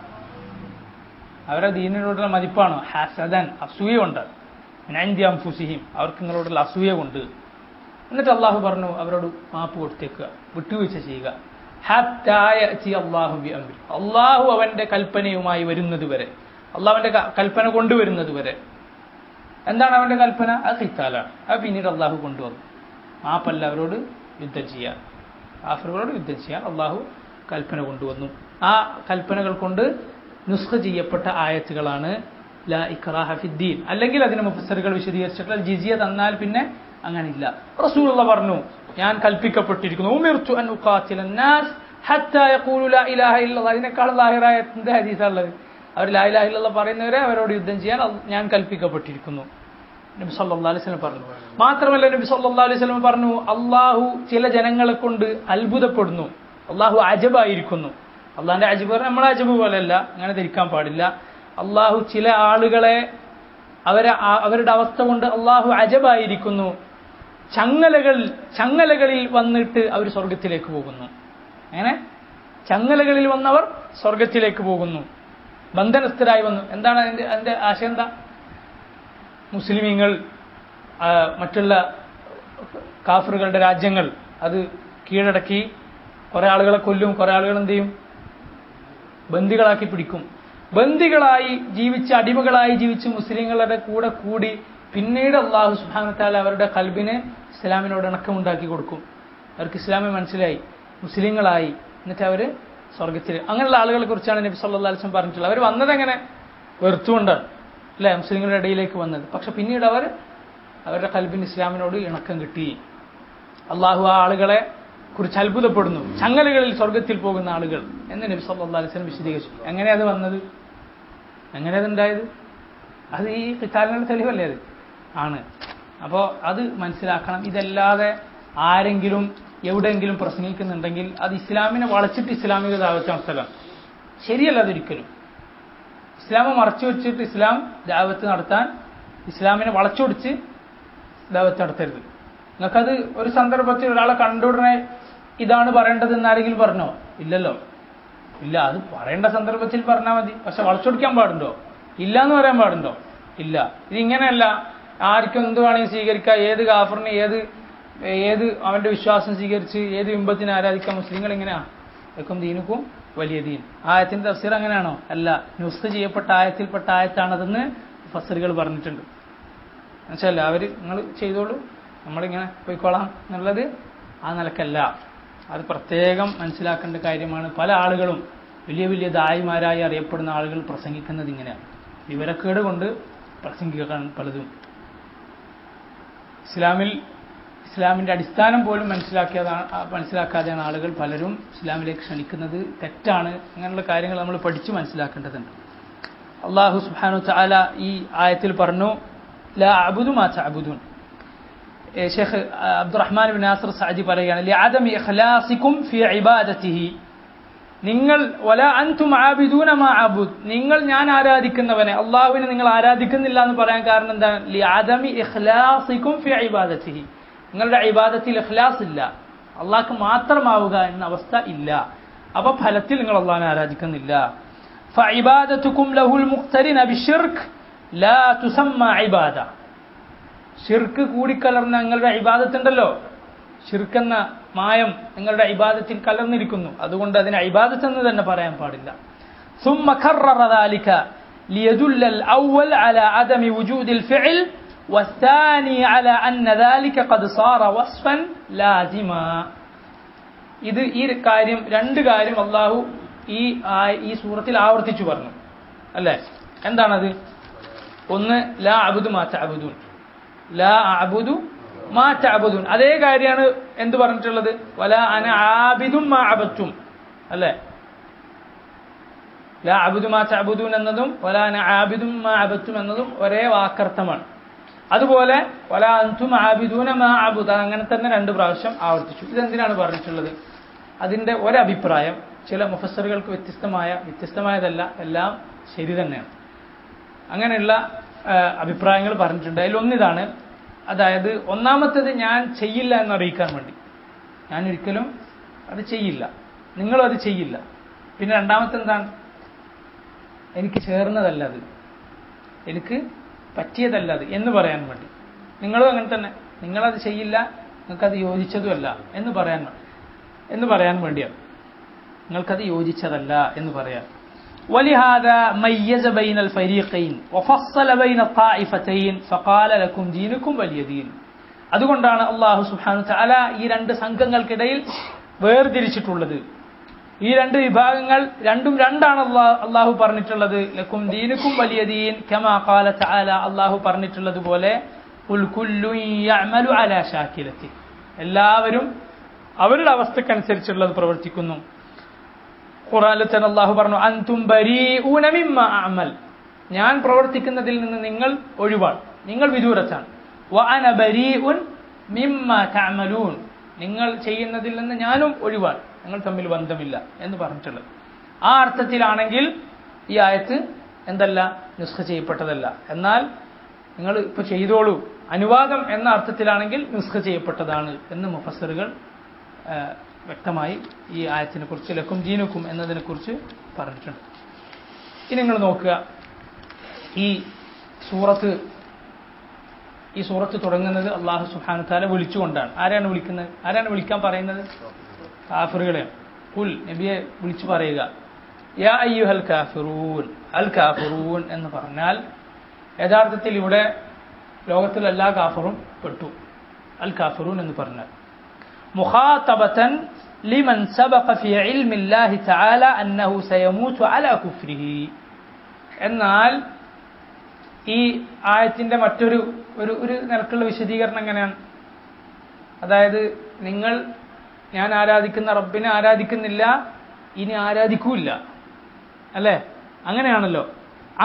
അവരുടെ ദീനിനോടുള്ള മതിപ്പാണോ? ഹസദൻ, അസൂയുണ്ട്. മിനഇൻദി അൻഫുസിഹിം, അവർക്ക് നിങ്ങളോടുള്ള അസൂയ കൊണ്ട്. എന്നിട്ട് അള്ളാഹു പറഞ്ഞു, അവരോട് മാപ്പ് കൊടുത്തേക്കുക, വിട്ടുവീഴ്ച ചെയ്യുക. ഹത്താ യഅതിയല്ലാഹു ബിഅംരിഹി, അള്ളാഹു അവന്റെ കൽപ്പനയുമായി വരുന്നത് വരെ, അള്ളാഹുവിന്റെ കൽപ്പന കൊണ്ടുവരുന്നത് വരെ. എന്താണ് അവന്റെ കൽപ്പന? അത് ഖിതാലാണ്. അത് പിന്നീട് അള്ളാഹു കൊണ്ടുവന്നു. മാപ്പല്ല, അവരോട് യുദ്ധം ചെയ്യാൻ, കാഫിറുകളോട് യുദ്ധം ചെയ്യാൻ അള്ളാഹു കൽപ്പന കൊണ്ടുവന്നു. ആ കൽപ്പനകൾ കൊണ്ട് നുസ്ഖ് ചെയ്യപ്പെട്ട ആയത്തുകളാണ് ലാ ഇക്റാഹ ഫിദ്ദീൻ. അല്ലെങ്കിൽ അതിന് മുഫസ്സിറുകൾ വിശദീകരിച്ചിട്ടുള്ള ജിസിയ തന്നാൽ പിന്നെ അങ്ങനെയില്ല. റസൂലുള്ള പറഞ്ഞു, ഞാൻ കൽപ്പിക്കപ്പെട്ടിരിക്കുന്നു, ഉമിർതു അൻ ഉഖാതില അന്നാസ് ഹത്താ യഖൂലു ലാ ഇലാഹ ഇല്ലല്ലാഹ്. ഇതിനേക്കാൾ ലാഹിറായ എന്ത് ഹദീസാണുള്ളത്? അവർ ലാ ഇലാഹ ഇല്ലല്ലാഹ് പറയുന്നവരെ അവരോട് യുദ്ധം ചെയ്യാൻ ഞാൻ കൽപ്പിക്കപ്പെട്ടിരിക്കുന്നു നബി സല്ലല്ലാഹു അലൈഹി വസല്ലം പറഞ്ഞു. മാത്രമല്ല നബി സല്ലല്ലാഹു അലൈഹി വസല്ലം പറഞ്ഞു, അള്ളാഹു ചില ജനങ്ങളെ കൊണ്ട് അത്ഭുതപ്പെടുന്നു, അള്ളാഹു അജബായിരിക്കുന്നു. അള്ളാഹിന്റെ അജബ് പറഞ്ഞാൽ നമ്മളെ അജബ് പോലെയല്ല, അങ്ങനെ ധരിക്കാൻ പാടില്ല. അള്ളാഹു ചില ആളുകളെ അവരുടെ അവസ്ഥ കൊണ്ട് അള്ളാഹു അജബായിരിക്കുന്നു. ചങ്ങലകളിൽ വന്നിട്ട് അവർ സ്വർഗത്തിലേക്ക് പോകുന്നു. അങ്ങനെ ചങ്ങലകളിൽ വന്നവർ സ്വർഗത്തിലേക്ക് പോകുന്നു, ബന്ധനസ്ഥരായി വന്നു. എന്താണ് അതിന്റെ ആശയം? എന്താ? മുസ്ലിമീങ്ങൾ മറ്റുള്ള കാഫറുകളുടെ രാജ്യങ്ങൾ അത് കീഴടക്കി കുറെ ആളുകളെ കൊല്ലും, കുറെ ആളുകൾ എന്ത് ചെയ്യും? ബന്ദികളാക്കി പിടിക്കും. ബന്ദികളായി ജീവിച്ച് അടിമകളായി ജീവിച്ച് മുസ്ലിങ്ങളുടെ കൂടെ കൂടി പിന്നീട് അള്ളാഹു സുബ്ഹാനഹു വ തആല അവരുടെ ഖൽബിന് ഇസ്ലാമിനോട് ഇണക്കമുണ്ടാക്കി കൊടുക്കും. അവർക്ക് ഇസ്ലാമെ മനസ്സിലായി, മുസ്ലിങ്ങളായി, എന്നിട്ട് അവര് സ്വർഗത്തിൽ. അങ്ങനെയുള്ള ആളുകളെ കുറിച്ചാണ് നബി സല്ലല്ലാഹു അലൈഹി വസല്ലം പറഞ്ഞിട്ടുള്ളത്. അവർ വന്നതെങ്ങനെ? വെറുത്തുകൊണ്ടാണ് അല്ലെ മുസ്ലിങ്ങളുടെ ഇടയിലേക്ക് വന്നത്. പക്ഷെ പിന്നീട് അവരുടെ ഖൽബിന് ഇസ്ലാമിനോട് ഇണക്കം കിട്ടി. അള്ളാഹു ആ ആളുകളെ കുറിച്ച് അത്ഭുതപ്പെടുന്നു, ചങ്ങലകളിൽ സ്വർഗത്തിൽ പോകുന്ന ആളുകൾ എന്ന് നബി സല്ലല്ലാഹു അലൈഹി വസല്ലം വിശദീകരിച്ചു. എങ്ങനെയാ അത് വന്നത്? എങ്ങനെയാ അതുണ്ടായത്? അത് ഈ ഖിതാലിനുള്ള തെളിവല്ലേ? അത് ആണ്. അപ്പോൾ അത് മനസ്സിലാക്കണം. ഇതല്ലാതെ ആരെങ്കിലും എവിടെയെങ്കിലും പ്രസംഗിക്കുന്നുണ്ടെങ്കിൽ അത് ഇസ്ലാമിനെ വളച്ചിട്ട് ഇസ്ലാമിക ദാവത്ത് നടത്തലാണ്. ശരിയല്ല അതൊരിക്കലും. ഇസ്ലാമെ മറച്ചു വെച്ചിട്ട് ഇസ്ലാം ദാവത്ത് നടത്താൻ, ഇസ്ലാമിനെ വളച്ചൊടിച്ച് ദാവത്ത് നടത്തരുത്. നിങ്ങൾക്കത് ഒരു സന്ദർഭത്തിൽ ഒരാളെ കണ്ടുടനെ ഇതാണ് പറയേണ്ടതെന്ന് ആരെങ്കിലും പറഞ്ഞോ? ഇല്ലല്ലോ, ഇല്ല. അത് പറയേണ്ട സന്ദർഭത്തിൽ പറഞ്ഞാൽ മതി. പക്ഷെ വളച്ചൊടിക്കാൻ പാടുണ്ടോ? ഇല്ല എന്ന് പറയാൻ പാടുണ്ടോ? ഇല്ല. ഇതിങ്ങനെയല്ല, ആർക്കും എന്ത് വേണമെങ്കിൽ സ്വീകരിക്കാം. ഏത് കാഫറിനെ ഏത് അവന്റെ വിശ്വാസം സ്വീകരിച്ച് ഏത് ബിംബത്തിനെ ആരാധിക്കാം. മുസ്ലിങ്ങൾ ഇങ്ങനെയാ വെക്കും ദീനുക്കും വലിയ ദീൻ. ആയത്തിന്റെ തഫ്സീർ അങ്ങനെയാണോ? അല്ല, നുസ്ഖ് ചെയ്യപ്പെട്ട ആയത്തിൽപ്പെട്ട ആയത്താണതെന്ന് ഫസറുകൾ പറഞ്ഞിട്ടുണ്ട്. എന്നുവെച്ചാൽ അവര് നിങ്ങൾ ചെയ്തോളൂ, നമ്മളിങ്ങനെ പോയിക്കോളാം എന്നുള്ളത് ആ നിലക്കല്ല. അത് പ്രത്യേകം മനസ്സിലാക്കേണ്ട കാര്യമാണ്. പല ആളുകളും വലിയ വലിയ ദായിമാരായി അറിയപ്പെടുന്ന ആളുകൾ പ്രസംഗിക്കുന്നത് ഇങ്ങനെയാണ്. വിവരക്കേട് കൊണ്ട് പ്രസംഗിക്കാൻ പലതും. ഇസ്ലാമിന്റെ അടിസ്ഥാനം പോലും മനസ്സിലാക്കാതെയാണ് ആളുകൾ പലരും ഇസ്ലാമിലേക്ക് ക്ഷണിക്കുന്നത്. തെറ്റാണ്. അങ്ങനെയുള്ള കാര്യങ്ങൾ നമ്മൾ പഠിച്ച് മനസ്സിലാക്കേണ്ടതുണ്ട്. അല്ലാഹു സുബ്ഹാനഹു വ തആല ഈ ആയത്തിൽ പറഞ്ഞു, ലാ അഅ്ബുദു മാ തഅ്ബുദൂൻ. Sheikh Abdulrahman bin Nasser Saadi പറയുകയാണ്, ലിഅദമി ഇഖ്ലാസികും ഫീ ഇബാദതിഹി. നിങ്ങൾ വലാ അൻതും ആബിദൂന മാ അഅ്ബുദ്, നിങ്ങൾ ഞാൻ ആരാധിക്കുന്നവനെ അല്ലാഹുവിനെ നിങ്ങൾ ആരാധിക്കുന്നില്ല എന്ന് പറയാൻ കാരണം എന്താണ്? ലിഅദമി ഇഖ്ലാസികും ഫീ ഇബാദതിഹി. നിങ്ങളുടെ ഇബാദത്തിൽ ഇഖ്ലാസ് ഇല്ല, അള്ളാഹ്ക്ക് മാത്രമാവുക എന്ന അവസ്ഥ ഇല്ല. അപ്പൊ ഫലത്തിൽ നിങ്ങൾ അള്ളാഹിനെ ആരാധിക്കുന്നില്ല. ഫഇബാദതുകും ലഹുൽ മുഖ്തരിന ബിശ്ശിർക്ക് ലാ തുസമ്മ ഇബാദ. ഷിർക്ക് കൂടിക്കലർന്ന നിങ്ങളുടെ ഇബാദത്ത് ഉണ്ടല്ലോ, ഷിർക്ക് എന്ന മായം നിങ്ങളുടെ ഇബാദത്തിൽ കലർന്നിരിക്കുന്നു, അതുകൊണ്ട് അതിനെ ഇബാദത്ത് എന്ന് തന്നെ പറയാൻ പാടില്ല. ثم كرر ذلك ليدل الأول على عدم وجود الفعل والثاني على أن ذلك قد صار وصفا لازما. ഇത് ഈ കാര്യം, രണ്ട് കാര്യം അള്ളാഹു ഈ സൂറത്തിൽ ആവർത്തിച്ചു പറഞ്ഞു അല്ലേ? എന്താണത്? ഒന്ന്, ലാ അഅ്ബുദു മാ തഅ്ബുദൂൻ, ലാ അഅ്ബുദു മാ തഅ്ബുദൂൻ. അതേ കാര്യമാണ് എന്ത് പറഞ്ഞിട്ടുള്ളത്? വലാ അന ആബിദും മാ അബദ്തും അല്ലേ? ലാ അഅ്ബുദു മാ തഅ്ബുദൂൻ എന്നതും വലാ അന ആബിദും മാ അബദ്തും എന്നതും ഒരേ വാക്കർത്ഥമാണ്. അതുപോലെ വലാ അൻതും ആബിദൂന മാ അഅ്ബുദ, അങ്ങനെ തന്നെ 2 പ്രാവശ്യം ആവർത്തിച്ചു. ഇതെന്തിനാണ് പറഞ്ഞിട്ടുള്ളത്? അതിന്റെ ഒരഭിപ്രായം ചില മുഫസ്സിറുകൾക്ക് വ്യത്യസ്തമായതല്ല, എല്ലാം ശരി തന്നെയാണ്. അങ്ങനെയുള്ള അഭിപ്രായങ്ങൾ പറഞ്ഞിട്ടുണ്ട്. അതിലൊന്നിതാണ്, അതായത് ഒന്നാമത്തേത് ഞാൻ ചെയ്യില്ല എന്നറിയിക്കാൻ വേണ്ടി, ഞാൻ ഒരിക്കലും അത് ചെയ്യില്ല, നിങ്ങളും അത് ചെയ്യില്ല. പിന്നെ രണ്ടാമത്തെ എന്താണ്? എനിക്ക് ചേർന്നതല്ല അത്, എനിക്ക് പറ്റിയതല്ല അത് എന്ന് പറയാൻ വേണ്ടി. നിങ്ങളും അങ്ങനെ തന്നെ, നിങ്ങളത് ചെയ്യില്ല, നിങ്ങൾക്കത് യോജിച്ചതുമല്ല എന്ന് പറയാൻ വേണ്ടിയാണ്. നിങ്ങൾക്കത് യോജിച്ചതല്ല എന്ന് പറയാൻ. ولهذا ميز بين الفريقين وفصل بين الطائفتين فقال لكم دينكم ولي دين. അതുകൊണ്ടാണ് അല്ലാഹു സുബ്ഹാനഹു വ തആല ഈ 2 സംഘങ്ങൾക്കിടയിൽ വേർതിരിച്ചിട്ടുള്ളത്. ഈ രണ്ട് വിഭാഗങ്ങൾ രണ്ടാണ് അള്ളാഹു പറഞ്ഞിട്ടുള്ളത്. ലക്കും ദീനുക്കും വലിയ ദീൻ കമാ ഖാല തആല, അള്ളാഹു പറഞ്ഞിട്ടുള്ളത് പോലെ ഖുൽ കുല്ലുൻ യഅമലു അലാ ശാകിലതി, എല്ലാവരും അവരുടെ അവസ്ഥക്കനുസരിച്ചുള്ളത് പ്രവർത്തിക്കുന്നു. ഖുർആനിൽ തന്നെ അള്ളാഹു പറഞ്ഞു അൻതും ബരീഊന മിമ്മ അഅമൽ, ഞാൻ പ്രവർത്തിക്കുന്നതിൽ നിന്ന് നിങ്ങൾ ഒഴിവാണ്, നിങ്ങൾ വിദൂരത്താണ്. വ അന ബരീഉൻ മിമ്മ തഅമലൂൻ, നിങ്ങൾ ചെയ്യുന്നതിൽ നിന്ന് ഞാനും ഒഴിവാണ്, ഞങ്ങൾ തമ്മിൽ ബന്ധമില്ല എന്ന് പറഞ്ഞിട്ടുള്ളത്. ആ അർത്ഥത്തിലാണെങ്കിൽ ഈ ആയത്ത് എന്തല്ല, നുസ്ഖ ചെയ്യപ്പെട്ടതല്ല. എന്നാൽ നിങ്ങൾ ഇപ്പൊ ചെയ്തോളൂ, അനുവാദം എന്ന അർത്ഥത്തിലാണെങ്കിൽ നുസ്ഖ ചെയ്യപ്പെട്ടതാണ് എന്ന് മുഫസ്സിറുകൾ വ്യക്തമായി ഈ ആയത്തിനെ കുറിച്ച് ലക്കും ദീനുക്കും എന്നതിനെ കുറിച്ച് പറഞ്ഞിട്ടുണ്ട്. ഇനി നിങ്ങൾ നോക്കുക, ഈ സൂറത്ത് തുടങ്ങുന്നത് അല്ലാഹു സുബ്ഹാനഹു വ തആല വിളിച്ചുകൊണ്ടാണ്. ആരാണ് വിളിക്കുന്നത്? ആരാണ് വിളിക്കാൻ പറയുന്നത്? കാഫിറുകളെയാണ്. ഖുൽ, നബിയെ വിളിച്ചു പറയുക, യാ അയ്യുഹൽ കാഫിറൂൻ, അൽ കാഫിറൂൻ എന്ന് പറഞ്ഞാൽ യഥാർത്ഥത്തിൽ ഇവിടെ ലോകത്തിലെ എല്ലാ കാഫറും പെട്ടു. അൽ കാഫിറൂൻ എന്ന് പറഞ്ഞാൽ മുഖാതബതൻ ലിമൻ സബഖ ഫി ഇൽമില്ലാഹി തആല അന്നഹു സയമൂതു അലാ കുഫ്രിഹി. എന്നാൽ ഈ ആയത്തിന്റെ മറ്റൊരു ഒരു നിലക്കുള്ള വിശദീകരണം എങ്ങനെയാണ്? അതായത് ഞാൻ ആരാധിക്കുന്ന റബ്ബിനെ ആരാധിക്കുന്നില്ല, ഇനി ആരാധിക്കൂല്ല, അല്ലേ? അങ്ങനെയാണല്ലോ.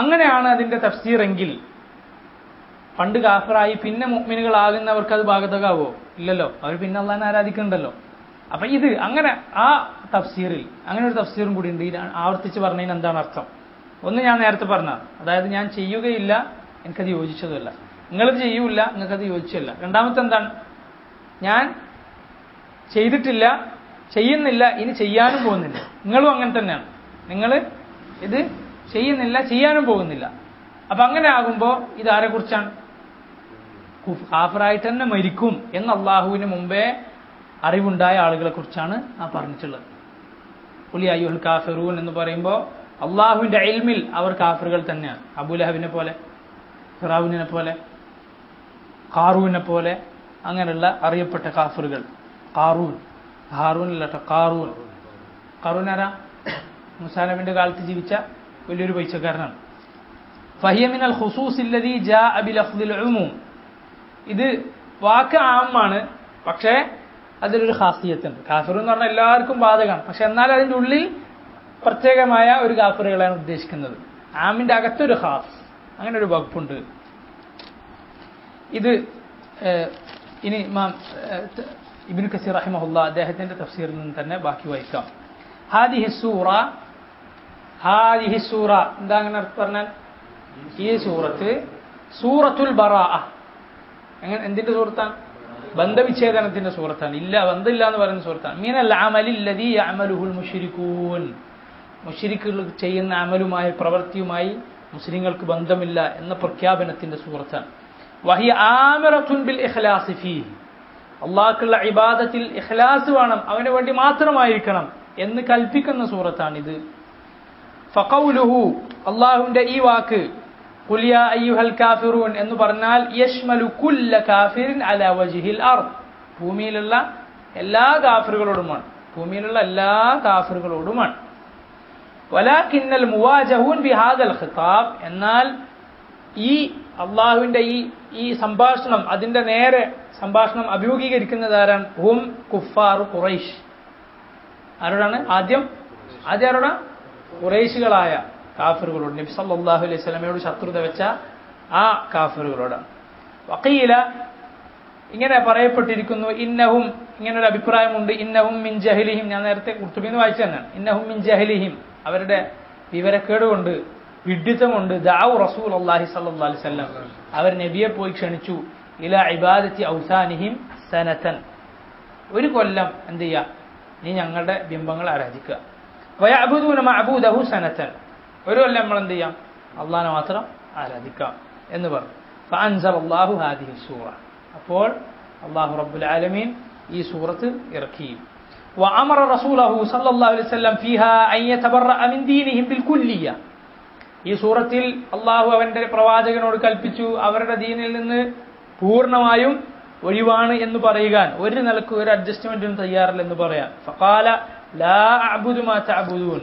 അങ്ങനെയാണ് അതിന്റെ തഫ്സീർ എങ്കിൽ പണ്ട് കാഫിറായി പിന്നെ മുഅ്മിനുകളാകുന്നവർക്ക് അത് ബാധകമാവോ? ഇല്ലല്ലോ, അവർ പിന്നെ അള്ളാഹിനെ ആരാധിക്കുന്നുണ്ടല്ലോ. അപ്പൊ ഇത് അങ്ങനെ ആ തഫ്സീറിൽ അങ്ങനെ ഒരു തഫ്സീറും കൂടി ഉണ്ട്. ആവർത്തിച്ച് പറഞ്ഞതിന് എന്താണ് അർത്ഥം? ഒന്ന് ഞാൻ നേരത്തെ പറഞ്ഞ, അതായത് ഞാൻ ചെയ്യുകയില്ല, എനിക്കത് യോജിച്ചതുമല്ല. നിങ്ങളത് ചെയ്യൂല, നിങ്ങൾക്കത് യോജിച്ചല്ല. രണ്ടാമത്തെ എന്താണ്? ഞാൻ ചെയ്തിട്ടില്ല, ചെയ്യുന്നില്ല, ഇനി ചെയ്യാനും പോകുന്നില്ല. നിങ്ങളും അങ്ങനെ തന്നെയാണ്. നിങ്ങൾ ഇത് ചെയ്യുന്നില്ല, ചെയ്യാനും പോകുന്നില്ല. അപ്പൊ അങ്ങനെ ആകുമ്പോ ഇത് ആരെ കുറിച്ചാണ്? കാഫിറായിട്ട് തന്നെ മരിക്കും എന്ന് അള്ളാഹുവിന് മുമ്പേ അറിവുണ്ടായ ആളുകളെ കുറിച്ചാണ് ആ പറഞ്ഞിട്ടുള്ളത്. ഖുൽ യാ അയ്യുഹൽ കാഫിറൂൻ എന്ന് പറയുമ്പോൾ അള്ളാഹുവിന്റെ ഇൽമിൽ അവർ കാഫിറുകൾ തന്നെയാണ്. അബൂലഹബിനെ പോലെ, ഫിറഔനിനെ പോലെ, ഖാറൂനെ പോലെ അങ്ങനെയുള്ള അറിയപ്പെട്ട കാഫിറുകൾ. ഹാറൂനല്ല, ഖാറൂൻ ആരാ? മൂസാ നബിയുടെ കാലത്ത് ജീവിച്ച വലിയൊരു പൈസക്കാരനാണ്. ഫഹിയ മിനൽ ഖുസൂസില്ലദീ ജാഅ ബിലഫ്ദിൽ ഉമൂം. ഇത് വാക്ക് ആമാണ്, പക്ഷേ അതിലൊരു ഖാസിയത്തുണ്ട്. കാഫിർ എന്ന് പറഞ്ഞാൽ എല്ലാവർക്കും ബാധകമാണ്, പക്ഷെ എന്നാൽ അതിൻ്റെ ഉള്ളിൽ പ്രത്യേകമായ ഒരു കാഫിറുകളാണ് ഉദ്ദേശിക്കുന്നത്. ആമിന്റെ അകത്തൊരു ഖാസ്, അങ്ങനെ ഒരു വകുപ്പുണ്ട്. ഇത് ഇനി ഇമാം ഇബ്നു കസീർ റഹിമഹുല്ലാ അദ്ദേഹത്തിന്റെ തഫ്സീറിൽ നിന്ന് തന്നെ ബാക്കി വായിക്കാം. ഹാദിഹി സൂറ എന്താ അങ്ങനെ പറഞ്ഞാൽ? ഈ സൂറത്ത് സൂറത്തുൽ ബറാഅ. എന്തിന്റെ സൂറത്താണ്? ബന്ധവിച്ഛേദനത്തിന്റെ സൂറത്താണ്. ബന്ധമില്ല എന്ന് പറയുന്ന സൂറത്താണ്. മിനൽ അമലി അല്ലദീ യഅമലുഹുൽ മുശ്രികൂൻ. മുശ്രിക്കുകൾ ചെയ്യുന്ന അമലുമായി, പ്രവൃത്തിയുമായി മുസ്ലിങ്ങൾക്ക് ബന്ധമില്ല എന്ന പ്രഖ്യാപനത്തിന്റെ സൂറത്താണ്. വഹിയ ആമിറത്തുൻ ബിൽ ഇഖ്ലാസി ഫീഹി. അല്ലാഹുവിന്റെ ഇബാദത്തിൽ ഇഖ്ലാസ് വേണം, അവന് വേണ്ടി മാത്രമായിരിക്കണം എന്ന് കൽപ്പിക്കുന്ന സൂറത്താണിത്. ഫഖൗലുഹു, അല്ലാഹുവിന്റെ ഈ വാക്ക് ഖുൽ യാ അയ്യുഹൽ കാഫിറൂൻ എന്ന് പറഞ്ഞാൽ യശ്മലു കുല്ല കാഫിറിൻ അലാ വജ്ഹിൽ അർദ്. ഭൂമിയിലുള്ള എല്ലാ കാഫിറുകളോടുമാണ്, ഭൂമിയിലുള്ള എല്ലാ കാഫിറുകളോടുമാണ്. വലാകിന്നൽ മുവാജഹൂൻ ബിഹാദൽ ഖിതാബ്. എന്നാൽ ഈ അള്ളാഹുവിന്റെ ഈ സംഭാഷണം, അതിന്റെ നേരെ സംഭാഷണം അഭിമുഖീകരിക്കുന്നത് ആരാണ്? ഹും കുഫാറു ഖുറൈശ്. ആരോടാണ്? ആദ്യം ആരോടാ? ഖുറൈശികളായ കാഫിറുകളോട്, നബി സല്ലല്ലാഹു അലൈഹി വസല്ലമയോട് ശത്രുത വെച്ച ആ കാഫിറുകളോടാണ്. വഖീല, ഇങ്ങനെ പറയപ്പെട്ടിരിക്കുന്നു, ഇന്നഹും, ഇങ്ങനൊരു അഭിപ്രായമുണ്ട്, ഇന്നഹും മിൻ ജഹലിഹിം. ഞാൻ നേരത്തെ ഖുർത്തുബിന്ന് വായിച്ചു തന്നെയാണ്. ഇന്നഹും മിൻ ജഹലിഹിം, അവരുടെ വിവരക്കേട് കൊണ്ട്, വിഡ്ഢിത്തം കൊണ്ട്, ദഅു റസൂലുള്ളാഹി സ്വല്ലല്ലാഹു അലൈഹി വസല്ലം, അവർ നബിയെ പോയി ക്ഷണിച്ചു, ഇലാ ഇബാദത്തി ഔസാനിഹിം സനതൻ, ഒരു കൊല്ലം എന്ത് ചെയ്യുക, നീ ഞങ്ങളുടെ ബിംബങ്ങൾ ആരാധിക്കുക. വയഅബുദൂന മഅബൂദഹു സനതൻ, ഒരു കൊല്ലം നമ്മൾ എന്ത് ചെയ്യാം? അള്ളാഹനെ മാത്രം ആരാധിക്കാം എന്ന് പറഞ്ഞു. ഫഅൻസലല്ലാഹു ഹാദിഹി സൂറ. അപ്പോൾ അല്ലാഹു റബ്ബുൽ ആലമീൻ ഈ സൂറത്ത് ഇറക്കി. വഅമറ റസൂലഹു സ്വല്ലല്ലാഹു അലൈഹി വസല്ലം ഫീഹാ അൻ യതബറഅ മിൻ ദീനിഹിം ബിൽകുല്ലിയ. ഈ സൂറത്തിൽ അള്ളാഹു അവന്റെ പ്രവാചകനോട് കൽപ്പിച്ചു അവരുടെ ദീനിൽ നിന്ന് പൂർണ്ണമായും ഒഴിവാണ് എന്ന് പറയുക, ഒരു നിലക്ക് ഒരു അഡ്ജസ്റ്റ്മെന്റിനും തയ്യാറില്ലെന്ന് പറയാം. ഫഖാല ലാ അഅ്ബുദു മാ തഅ്ബുദൂൻ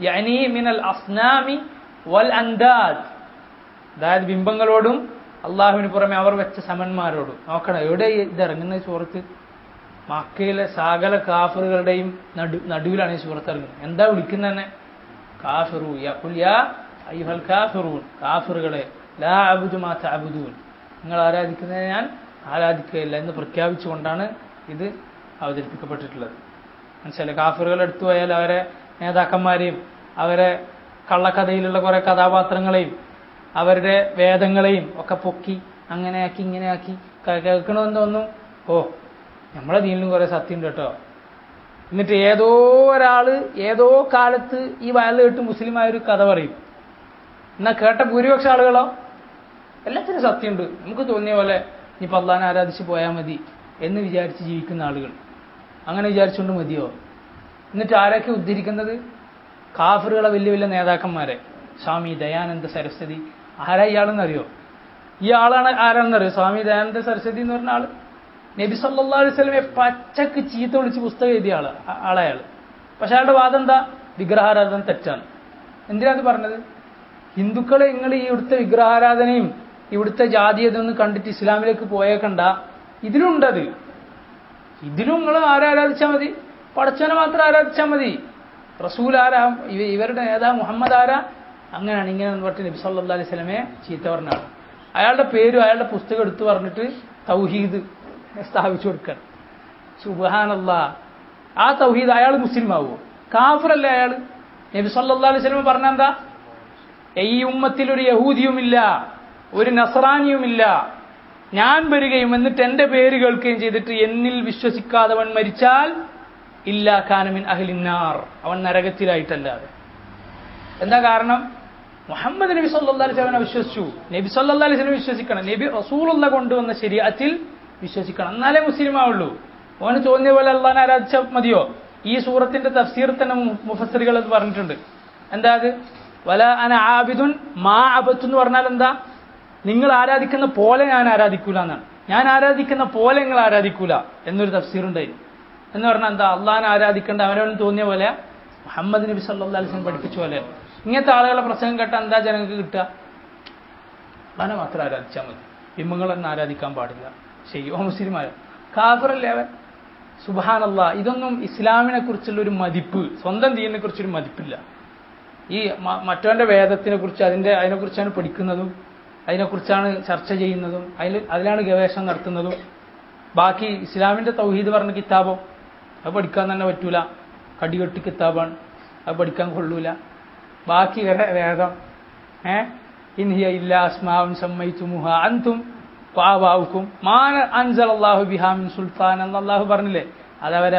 യഅനി മിനൽ അസ്നാമി വൽ അൻദാദ്. അതായത് ബിംബങ്ങളോടും അള്ളാഹുവിന് പുറമെ അവർ വെച്ച സമന്മാരോടും. നോക്കണം, എവിടെ ഇത് ഇറങ്ങുന്ന സൂറത്ത്? മക്കയിലെ സകല കാഫറുകളുടെയും നടുവിലാണ് ഈ സൂറത്ത് ഇറങ്ങുന്നത്. എന്താ വിളിക്കുന്നത് തന്നെ? കാഫിറു യഖുൽ യാ അയ്യുഹൽ കാഫിറൂൻ, കാഫിറുകളെ, ലാ അഅ്ബുദു മാ തഅ്ബുദൂൻ, നിങ്ങൾ ആരാധിക്കുന്നത് ഞാൻ ആരാധിക്കുകയില്ല എന്ന് പ്രഖ്യാപിച്ചുകൊണ്ടാണ് ഇത് അവതരിപ്പിക്കപ്പെട്ടിട്ടുള്ളത്. മനസ്സിലായി? കാഫിറുകൾ എടുത്തു പോയാൽ അവരെ നേതാക്കന്മാരെയും അവരെ കള്ളക്കഥയിലുള്ള കുറെ കഥാപാത്രങ്ങളെയും അവരുടെ വേദങ്ങളെയും ഒക്കെ പൊക്കി അങ്ങനെയാക്കി ഇങ്ങനെയാക്കി കേൾക്കണമെന്ന് തോന്നും. ഓ, നമ്മളെ ദീനിലും കുറെ സത്യമുണ്ട് കേട്ടോ. എന്നിട്ട് ഏതോ ഒരാള് ഏതോ കാലത്ത് ഈ വയല് കേട്ട് മുസ്ലിമായൊരു കഥ പറയും. എന്നാൽ കേട്ട ഭൂരിപക്ഷ ആളുകളോ എല്ലാത്തിനും സത്യമുണ്ട്, നമുക്ക് തോന്നിയ പോലെ ഇനിയിപ്പോൾ അള്ളാഹിനെ ആരാധിച്ച് പോയാൽ മതി എന്ന് വിചാരിച്ച് ജീവിക്കുന്ന ആളുകൾ. അങ്ങനെ വിചാരിച്ചുകൊണ്ട് മതിയോ? എന്നിട്ട് ആരൊക്കെ ഉദ്ധരിക്കുന്നത്? കാഫറുകളെ വലിയ വലിയ നേതാക്കന്മാരെ. സ്വാമി ദയാനന്ദ സരസ്വതി. ആരാ ഇയാളെന്നറിയോ? ഈ ആളാണ് ആരാണെന്നറിയോ? സ്വാമി ദയാനന്ദ സരസ്വതി എന്ന് പറഞ്ഞ ആള് നബി സല്ലല്ലാഹു അലൈഹി വസല്ലമയെ പച്ചക്ക് ചീത്ത വിളിച്ച് പുസ്തകം എഴുതിയ ആളയാൾ. പക്ഷെ അയാളുടെ വാദം എന്താ? വിഗ്രഹാരാധന തെറ്റാണ്. എന്തിനാ അത് പറഞ്ഞത്? ഹിന്ദുക്കളെ നിങ്ങൾ ഈ ഇവിടുത്തെ വിഗ്രഹാരാധനയും ഇവിടുത്തെ ജാതീയതൊന്നും കണ്ടിട്ട് ഇസ്ലാമിലേക്ക് പോയേക്കണ്ട, ഇതിലുണ്ടത്. ഇതിലും നിങ്ങൾ ആരാധിച്ചാൽ മതി, പടച്ചവനെ മാത്രം ആരാധിച്ചാൽ മതി. റസൂൽ ആരാ? ഇവരുടെ നേതാ മുഹമ്മദ് ആരാ? അങ്ങനെയാണ് ഇങ്ങനെ പറഞ്ഞിട്ട് നബി സല്ലല്ലാഹു അലൈഹി വസല്ലമയെ ചീത്ത പറഞ്ഞ ആൾ. അയാളുടെ പേരും അയാളുടെ പുസ്തകം എടുത്തു പറഞ്ഞിട്ട് തൗഹീദ് സ്ഥാപിച്ചു കൊടുക്കണം. സുബ്ഹാനല്ലാഹ്. ആ തൗഹീദ് അയാൾ മുസ്ലിം ആവുമോ? കാഫിറല്ലേ അയാൾ? നബി സല്ലല്ലാഹു അലൈഹി വസല്ലം പറഞ്ഞ എന്താ? ഈ ഉമ്മത്തിൽ ഒരു യഹൂദിയുമില്ല, ഒരു നസ്രാനിയുമില്ല, ഞാൻ വരികയും എന്നിട്ട് എന്റെ പേര് കേൾക്കുകയും ചെയ്തിട്ട് എന്നിൽ വിശ്വസിക്കാതവൻ മരിച്ചാൽ ഇല്ലാ കാനമിൻ അഹ്ലിന്നാർ, അവൻ നരകത്തിലായിട്ടല്ലാതെ. എന്താ കാരണം? മുഹമ്മദ് നബി സല്ലല്ലാഹു അലൈഹി വസല്ലം വിശ്വസിച്ചു. നബി സല്ലല്ലാഹു അലൈഹി വസല്ലം വിശ്വസിക്കണം. നബി റസൂലുള്ള കൊണ്ടുവന്ന ശരീഅത്തിൽ വിശ്വസിക്കണം, എന്നാലേ മുസ്ലിം ആവുള്ളൂ. ഓന് തോന്നിയ പോലെ അള്ളാഹിനെ ആരാധിച്ചാൽ മതിയോ? ഈ സൂറത്തിന്റെ തഫ്സീർ തന്നെ മുഫസ്സിറുകൾ അത് പറഞ്ഞിട്ടുണ്ട്. എന്താ അത്? വല അന ആബിദുൻ മാ അബത്തു എന്ന് പറഞ്ഞാൽ എന്താ? നിങ്ങൾ ആരാധിക്കുന്ന പോലെ ഞാൻ ആരാധിക്കൂല എന്നാണ്. ഞാൻ ആരാധിക്കുന്ന പോലെ നിങ്ങൾ ആരാധിക്കൂല എന്നൊരു തഫ്സീറുണ്ടായി. എന്ന് പറഞ്ഞാൽ എന്താ? അള്ളാഹിനെ ആരാധിക്കേണ്ട അവനവന് തോന്നിയ പോലെ, മുഹമ്മദ് നബി സല്ലല്ലാഹു അലൈഹി വസല്ലം പഠിപ്പിച്ച പോലെ. ഇങ്ങനത്തെ ആളുകളെ പ്രസംഗം കേട്ടാൽ എന്താ ജനങ്ങൾക്ക് കിട്ടുക? അള്ളാഹിനെ മാത്രം ആരാധിച്ചാൽ മതി, ബിംബങ്ങളൊന്നും ആരാധിക്കാൻ പാടില്ല. ശരി, ഓ മുസ്ലിമായോ? കാഫിറല്ലേ അവൻ? സുബ്ഹാനല്ലാഹ്. ഇതൊന്നും ഇസ്ലാമിനെ കുറിച്ചുള്ള ഒരു മതിപ്പ്, സ്വന്തം ദീനിനെ കുറിച്ചൊരു മതിപ്പില്ല. ഈ മറ്റവന്റെ വേദത്തിനെ കുറിച്ച് അതിനെക്കുറിച്ചാണ് പഠിക്കുന്നതും അതിനെക്കുറിച്ചാണ് ചർച്ച ചെയ്യുന്നതും അതിലാണ് ഗവേഷണം നടത്തുന്നതും. ബാക്കി ഇസ്ലാമിന്റെ തൗഹീദ് പറഞ്ഞ കിതാബോ അത് പഠിക്കാൻ തന്നെ പറ്റൂല, കടികെട്ടി കിതാബാണ്, അത് പഠിക്കാൻ കൊള്ളൂല. ബാക്കി വേദം ഇൻ ഹിയ ഇല്ലാ അസ്മാഉൻ സമ്മൈതുമുഹാ അൻതും വആബാഉകും മാ അൻസലല്ലാഹു ബിഹാ മിൻ സുൽത്താൻ എന്ന് അല്ലാഹു പറഞ്ഞില്ലേ? അതവരെ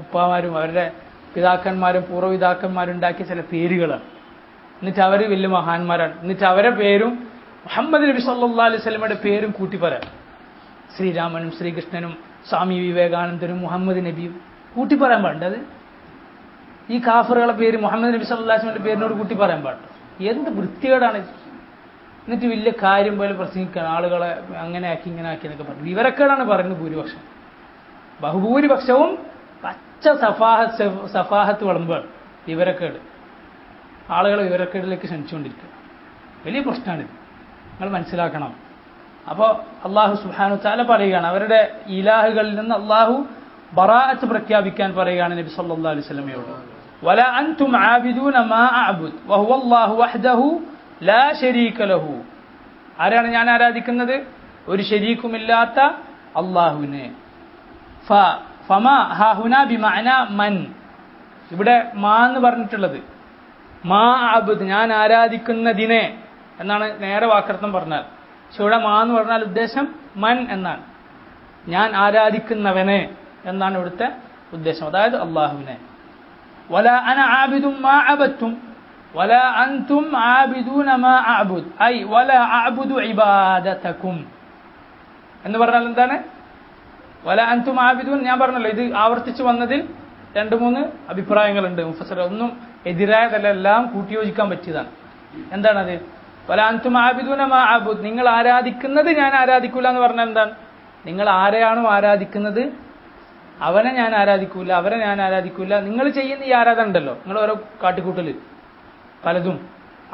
ഉപ്പാമാരും അവരുടെ പിതാക്കന്മാരും പൂർവ്വപിതാക്കന്മാരും ഉണ്ടാക്കിയ ചില പേരുകളാണ്. എന്നിട്ട് അവർ വലിയ മഹാന്മാരാണ്. എന്നിട്ട് അവരെ പേരും മുഹമ്മദ് നബി സല്ലല്ലാഹു അലൈഹി വസല്ലമയുടെ പേരും കൂട്ടി പറയാം. ശ്രീരാമനും ശ്രീകൃഷ്ണനും സ്വാമി വിവേകാനന്ദനും മുഹമ്മദ് നബിയും കൂട്ടി പറയാൻ പാടുണ്ടത്? ഈ കാഫറുകളെ പേര് മുഹമ്മദ് നബി സല്ലല്ലാഹു അലൈഹി വസല്ലമയുടെ പേരിനോട് കൂട്ടി പറയാൻ പാടുണ്ടോ? എന്ത് വൃത്തികേടാണ്! എന്നിട്ട് വലിയ കാര്യം പോലെ പ്രസംഗിക്കണം, ആളുകളെ അങ്ങനെ ആക്കി ഇങ്ങനെ ആക്കി എന്നൊക്കെ പറഞ്ഞു. വിവരക്കേടാണ് പറയുന്നത് ഭൂരിപക്ഷം. ബഹുഭൂരിപക്ഷവും പച്ച സഫാഹത്ത് വിളമ്പാണ് വിവരക്കേട്. ആളുകളെ വിവരക്കേടിലേക്ക് ക്ഷണിച്ചുകൊണ്ടിരിക്കുക. വലിയ പ്രശ്നമാണിത്, നിങ്ങൾ മനസ്സിലാക്കണം. അപ്പോൾ അള്ളാഹു സുബ്ഹാനഹു വ തആല പറയുകയാണ്, അവരുടെ ഇലാഹുകളിൽ നിന്ന് അള്ളാഹു ബറാഅത്ത് പ്രഖ്യാപിക്കാൻ പറയുകയാണ് നബി സല്ലല്ലാഹു അലൈഹി വസല്ലമയോട്. വല അൻതും ആബിദൂന മാ അഅബുദ് വഹുവല്ലാഹു വഹ്ദഹു ലാ ശരീക ലഹു. ആരാണ് ഞാൻ ആരാധിക്കുന്നത്? ഒരു ശരീക്കുമില്ലാത്ത അള്ളാഹുവിനെ. ഫമാ ഹാഹുനാ ബിമഅന മൻ. ഇവിടെ മാ എന്ന് പറഞ്ഞിട്ടുള്ളത് മാ അഅബുദ്, ഞാൻ ആരാധിക്കുന്നതിനെ എന്നാണ് നേരെ വാക്കർത്ഥം പറഞ്ഞാൽ. പക്ഷെ ഇവിടെ മാ എന്ന് പറഞ്ഞാൽ ഉദ്ദേശം മൻ എന്നാണ്, ഞാൻ ആരാധിക്കുന്നവനെ എന്നാണ് ഇവിടുത്തെ ഉദ്ദേശം, അതായത് അള്ളാഹുവിനെ. വല അന ആബിദും മാ അബദ്തും വല അൻതും ആബിദൂന മാ അഅബുദ് ഐ വല അഅബുദു ഇബാദതകും എന്ന് പറഞ്ഞാൽ എന്താണ്? വല അൻതും ആബിദൂൻ. ഞാൻ പറഞ്ഞല്ലോ, ഇത് ആവർത്തിച്ച് വന്നതിൽ 2-3 അഭിപ്രായങ്ങളുണ്ട് മുഫസ്സിർ. ഒന്നും എതിരായതല്ല, എല്ലാം കൂട്ടിയോജിക്കാൻ പറ്റിയതാണ്. എന്താണത്? വല അൻതും ആബിദൂന മാ അഅബുദ്, നിങ്ങൾ ആരാധിക്കുന്നത് ഞാൻ ആരാധിക്കൂല എന്ന് പറഞ്ഞാൽ എന്താണ്? നിങ്ങൾ ആരെയാണോ ആരാധിക്കുന്നത് അവനെ ഞാൻ ആരാധിക്കൂല, അവരെ ഞാൻ ആരാധിക്കൂല. നിങ്ങൾ ചെയ്യുന്ന ഈ ആരാധന ഉണ്ടല്ലോ, നിങ്ങൾ ഓരോ കാട്ടിക്കൂട്ടൽ പലതും,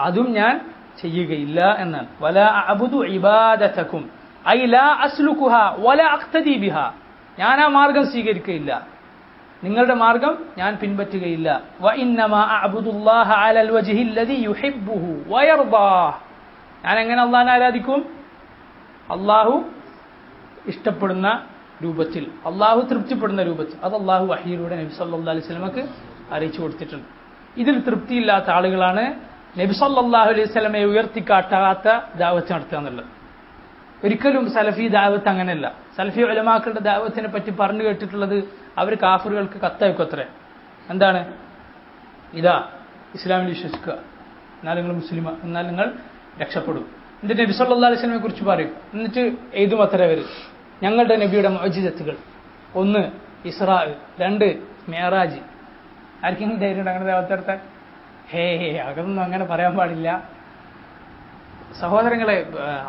അതും ഞാൻ ചെയ്യുകയില്ല എന്നാണ്. വല അഅ്ബുദു ഇബാദതകും ഐ ലാ അസ്ലുകുഹ വല അഖ്തദി ബിഹ. ഞാൻ ആ മാർഗം സ്വീകരിക്കുകയില്ല, നിങ്ങളുടെ മാർഗം ഞാൻ പിൻപറ്റുകയില്ല. വ ഇന്നമാ അഅ്ബുദുല്ലാഹ അലൽ വജ്ഹിൽ ലദി യുഹിബ്ബുഹു വയർദാഹ്. ഞാൻ എങ്ങനെ അള്ളാഹിനെ ആരാധിക്കും? അള്ളാഹു ഇഷ്ടപ്പെടുന്ന രൂപത്തിൽ, അള്ളാഹു തൃപ്തിപ്പെടുന്ന രൂപത്തിൽ. അത് അള്ളാഹു വഹയിലൂടെ നബി സല്ലല്ലാഹു അലൈഹി വസല്ലമക്ക് അറിയിച്ചു കൊടുത്തിട്ടുണ്ട്. ഇതിൽ തൃപ്തിയില്ലാത്ത ആളുകളാണ് നബി സല്ലല്ലാഹു അലൈഹി വസല്ലമയെ ഉയർത്തിക്കാട്ടാത്ത ദഅവത്ത് നടത്തുക എന്നുള്ളത്. ഒരിക്കലും സലഫി ദഅവത്ത് അങ്ങനെയല്ല. സലഫി ഉലമാക്കളുടെ ദഅവത്തിനെ പറ്റി പറഞ്ഞു കേട്ടിട്ടുള്ളത് അവർ കാഫിറുകൾക്ക് കത്തയക്കത്രേ. എന്താണ്? ഇതാ ഇസ്ലാമിൽ വിശ്വസിക്കുക, എന്നാൽ നിങ്ങൾ മുസ്ലിം, എന്നാൽ നിങ്ങൾ രക്ഷപ്പെടും. എന്നിട്ട് നബി സല്ലല്ലാഹു അലൈഹി വസല്ലമയെ കുറിച്ച് പറയും. എന്നിട്ട് എഴുതും അത്രേ അവർ ഞങ്ങളുടെ നബിയുടെ മുഅ്ജിസത്തുകൾ. 1 ഇസ്രാ, 2 മിഅ്റാജ്. ആർക്കെങ്കിലും ധൈര്യം അങ്ങനെ ദഅവത്ത് നടത്താൻ? അതൊന്നും അങ്ങനെ പറയാൻ പാടില്ല സഹോദരങ്ങളെ.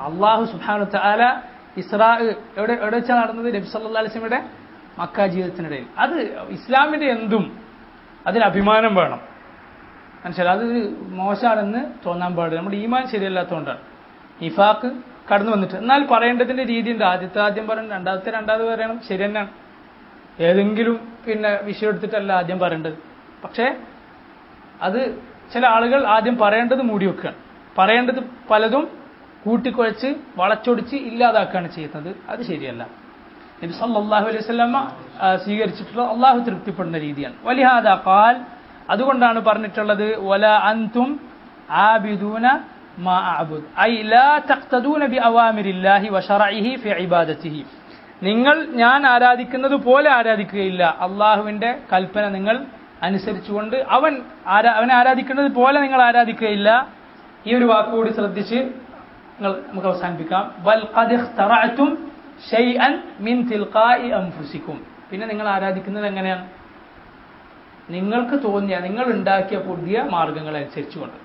അള്ളാഹു സുബ്ഹാനഹു തആല ഇസ്രാ എവിടെ വെച്ചാണ് നടന്നത്? നബി സല്ലല്ലാഹു അലൈഹി വസല്ലമയുടെ മക്ക ജീവിതത്തിനിടയിൽ. അത് ഇസ്ലാമിന്റെ എന്തും അതിൽ അഭിമാനം വേണം, മനസ്സിലായി. അത് മോശമാണെന്ന് തോന്നാൻ പാടില്ല. നമ്മുടെ ഈമാൻ ശരിയല്ലാത്തതുകൊണ്ടാണ് നിഫാഖ് കടന്നു വന്നിട്ട്. എന്നാൽ പറയേണ്ടതിന്റെ രീതിയുണ്ട്. ആദ്യം പറയണം, രണ്ടാമത് പറയണം, ശരി തന്നെയാണ്. ഏതെങ്കിലും വിഷയം എടുത്തിട്ടല്ല ആദ്യം പറയേണ്ടത്. പക്ഷേ അത് ചില ആളുകൾ ആദ്യം പറയേണ്ടത് മൂടി വെക്കുകയാണ്, പറയേണ്ടത് പലതും കൂട്ടിക്കുഴച്ച് വളച്ചൊടിച്ച് ഇല്ലാതാക്കുകയാണ് ചെയ്യുന്നത്. അത് ശരിയല്ല. നബി സല്ലല്ലാഹു അലൈഹി വസല്ലമ സ്വീകരിച്ചിട്ടുള്ള അള്ളാഹു തൃപ്തിപ്പെടുന്ന രീതിയാണ്. വലിഹാദാ ഖാൽ, അതുകൊണ്ടാണ് പറഞ്ഞിട്ടുള്ളത് വല അൻതും ആബിദൂന മാ അഅബുദ് ഐ ലാ തഖ്തദൂന ബി അവാമിരില്ലാഹി വശറഇഹി ഫി ഇബാദതിഹി. നിങ്ങൾ ഞാൻ ആരാധിക്കുന്നത് പോലെ ആരാധിക്കുകയില്ല. അള്ളാഹുവിന്റെ കൽപ്പന നിങ്ങൾ അനുസരിച്ചുകൊണ്ട് അവനെ ആരാധിക്കുന്നത് പോലെ നിങ്ങൾ ആരാധിക്കുകയില്ല. ഈ ഒരു വാക്കുകൂടി ശ്രദ്ധിച്ച് നമുക്ക് അവസാനിപ്പിക്കാം. വൽ ഖദ് ഇഖ്തറഅതും ഷൈഅൻ മിൻ തിൽഖാഇ അൻഫുസികും. പിന്നെ നിങ്ങൾ ആരാധിക്കുന്നത് എങ്ങനെയാണ്? നിങ്ങൾക്ക് തോന്നിയ, നിങ്ങൾ ഉണ്ടാക്കിയ പുതിയ മാർഗങ്ങൾ അനുസരിച്ചുകൊണ്ട്.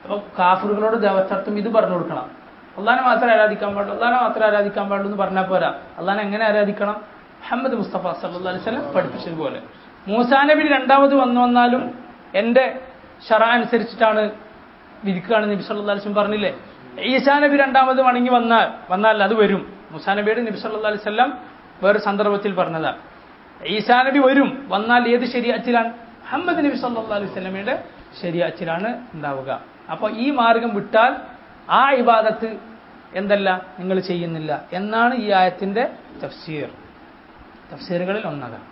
അപ്പോൾ കാഫിറുകളോട് ദഅവത്തർത്ഥം ഇത് പറഞ്ഞു കൊടുക്കണം. അള്ളാഹിനെ മാത്രമേ ആരാധിക്കാൻ പാടുള്ളൂ, അള്ളാഹിനെ മാത്രമേ ആരാധിക്കാൻ പാടുള്ളൂ എന്ന് പറഞ്ഞാൽ പോരാ. അള്ളാഹിനെ എങ്ങനെ ആരാധിക്കണം? മുഹമ്മദ് മുസ്തഫ സല്ലല്ലാഹു അലൈഹി വസല്ലം പഠിപ്പിച്ചതുപോലെ. മൂസാ നബി രണ്ടാമത് വന്നാലും എന്റെ ശറഅ അനുസരിച്ചിട്ടാണ് വിധിക്കുകയാണെന്ന് നബി സല്ലല്ലാഹു അലൈഹി വസല്ലം പറഞ്ഞില്ലേ? ഈസാ നബി രണ്ടാമത് മടങ്ങി വന്നാൽ അത് വരും. മൂസാ നബിയുടെ നബി സല്ലല്ലാഹു അലൈഹി വസല്ലം വേറെ സന്ദർഭത്തിൽ പറഞ്ഞതാണ്. ഈസാ നബി വന്നാൽ ഏത് ശരീഅത്തിലാണ്? മുഹമ്മദ് നബി സല്ലല്ലാഹു അലൈഹി വസല്ലമയുടെ ശരീഅത്തിലാണ് ഉണ്ടാവുക. അപ്പോൾ ഈ മാർഗം വിട്ടാൽ ആ ഇബാദത്ത് എന്തല്ല നിങ്ങൾ ചെയ്യുന്നില്ല എന്നാണ് ഈ ആയത്തിന്റെ തഫ്സീറുകളിൽ ഒന്നതാണ്.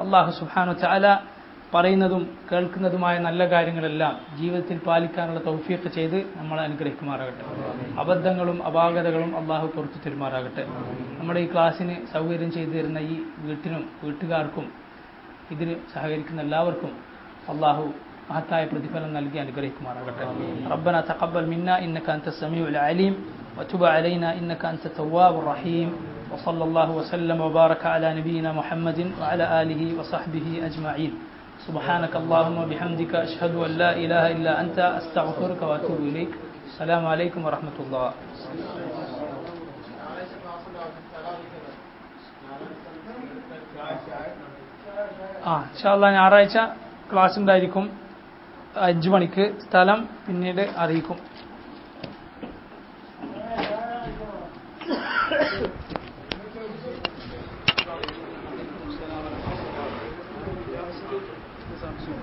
അല്ലാഹു സുബ്ഹാനഹു തആല പറയുന്നതും കേൾക്കുന്നതുമായ നല്ല കാര്യങ്ങളെല്ലാം ജീവിതത്തിൽ പാലിക്കാനുള്ള തൗഫീഖ് ചെയ്ത് നമ്മളെ അനുഗ്രഹിക്കുമാറാകട്ടെ. അബദ്ധങ്ങളും അപാകതകളും അള്ളാഹു പുറത്തു തരുമാറാകട്ടെ. നമ്മുടെ ഈ ക്ലാസ്സിന് സൗകര്യം ചെയ്തു തരുന്ന ഈ വീട്ടിനും വീട്ടുകാർക്കും ഇതിന് സഹകരിക്കുന്ന എല്ലാവർക്കും അള്ളാഹു മഹത്തായ പ്രതിഫലം നൽകി അനുഗ്രഹിക്കുമാറാകട്ടെ. റബ്ബന തഖബ്ബൽ മിന്നാ ഇന്നക അൻതസ് സമീഉൽ അലീം വതുബ് അലൈനാ ഇന്നക അൻതത് തവ്വാബുർ റഹീം വസല്ലല്ലാഹു വസല്ലമ വബാറക അലാ നബിയിനാ മുഹമ്മദിൻ വഅലാ ആലിഹി വസഹ്ബിഹി അജ്മഈൻ. سبحانك اللهم وبحمدك أشهد أن لا إله إلا أنت أستغفرك وأتوب إليك. السلام عليكم ورحمة الله. ഇൻഷാല്ലാ ഞായറാഴ്ച ക്ലാസ് ഉണ്ടായിരിക്കും 5 മണിക്ക്. സ്ഥലം പിന്നീട് അറിയിക്കും.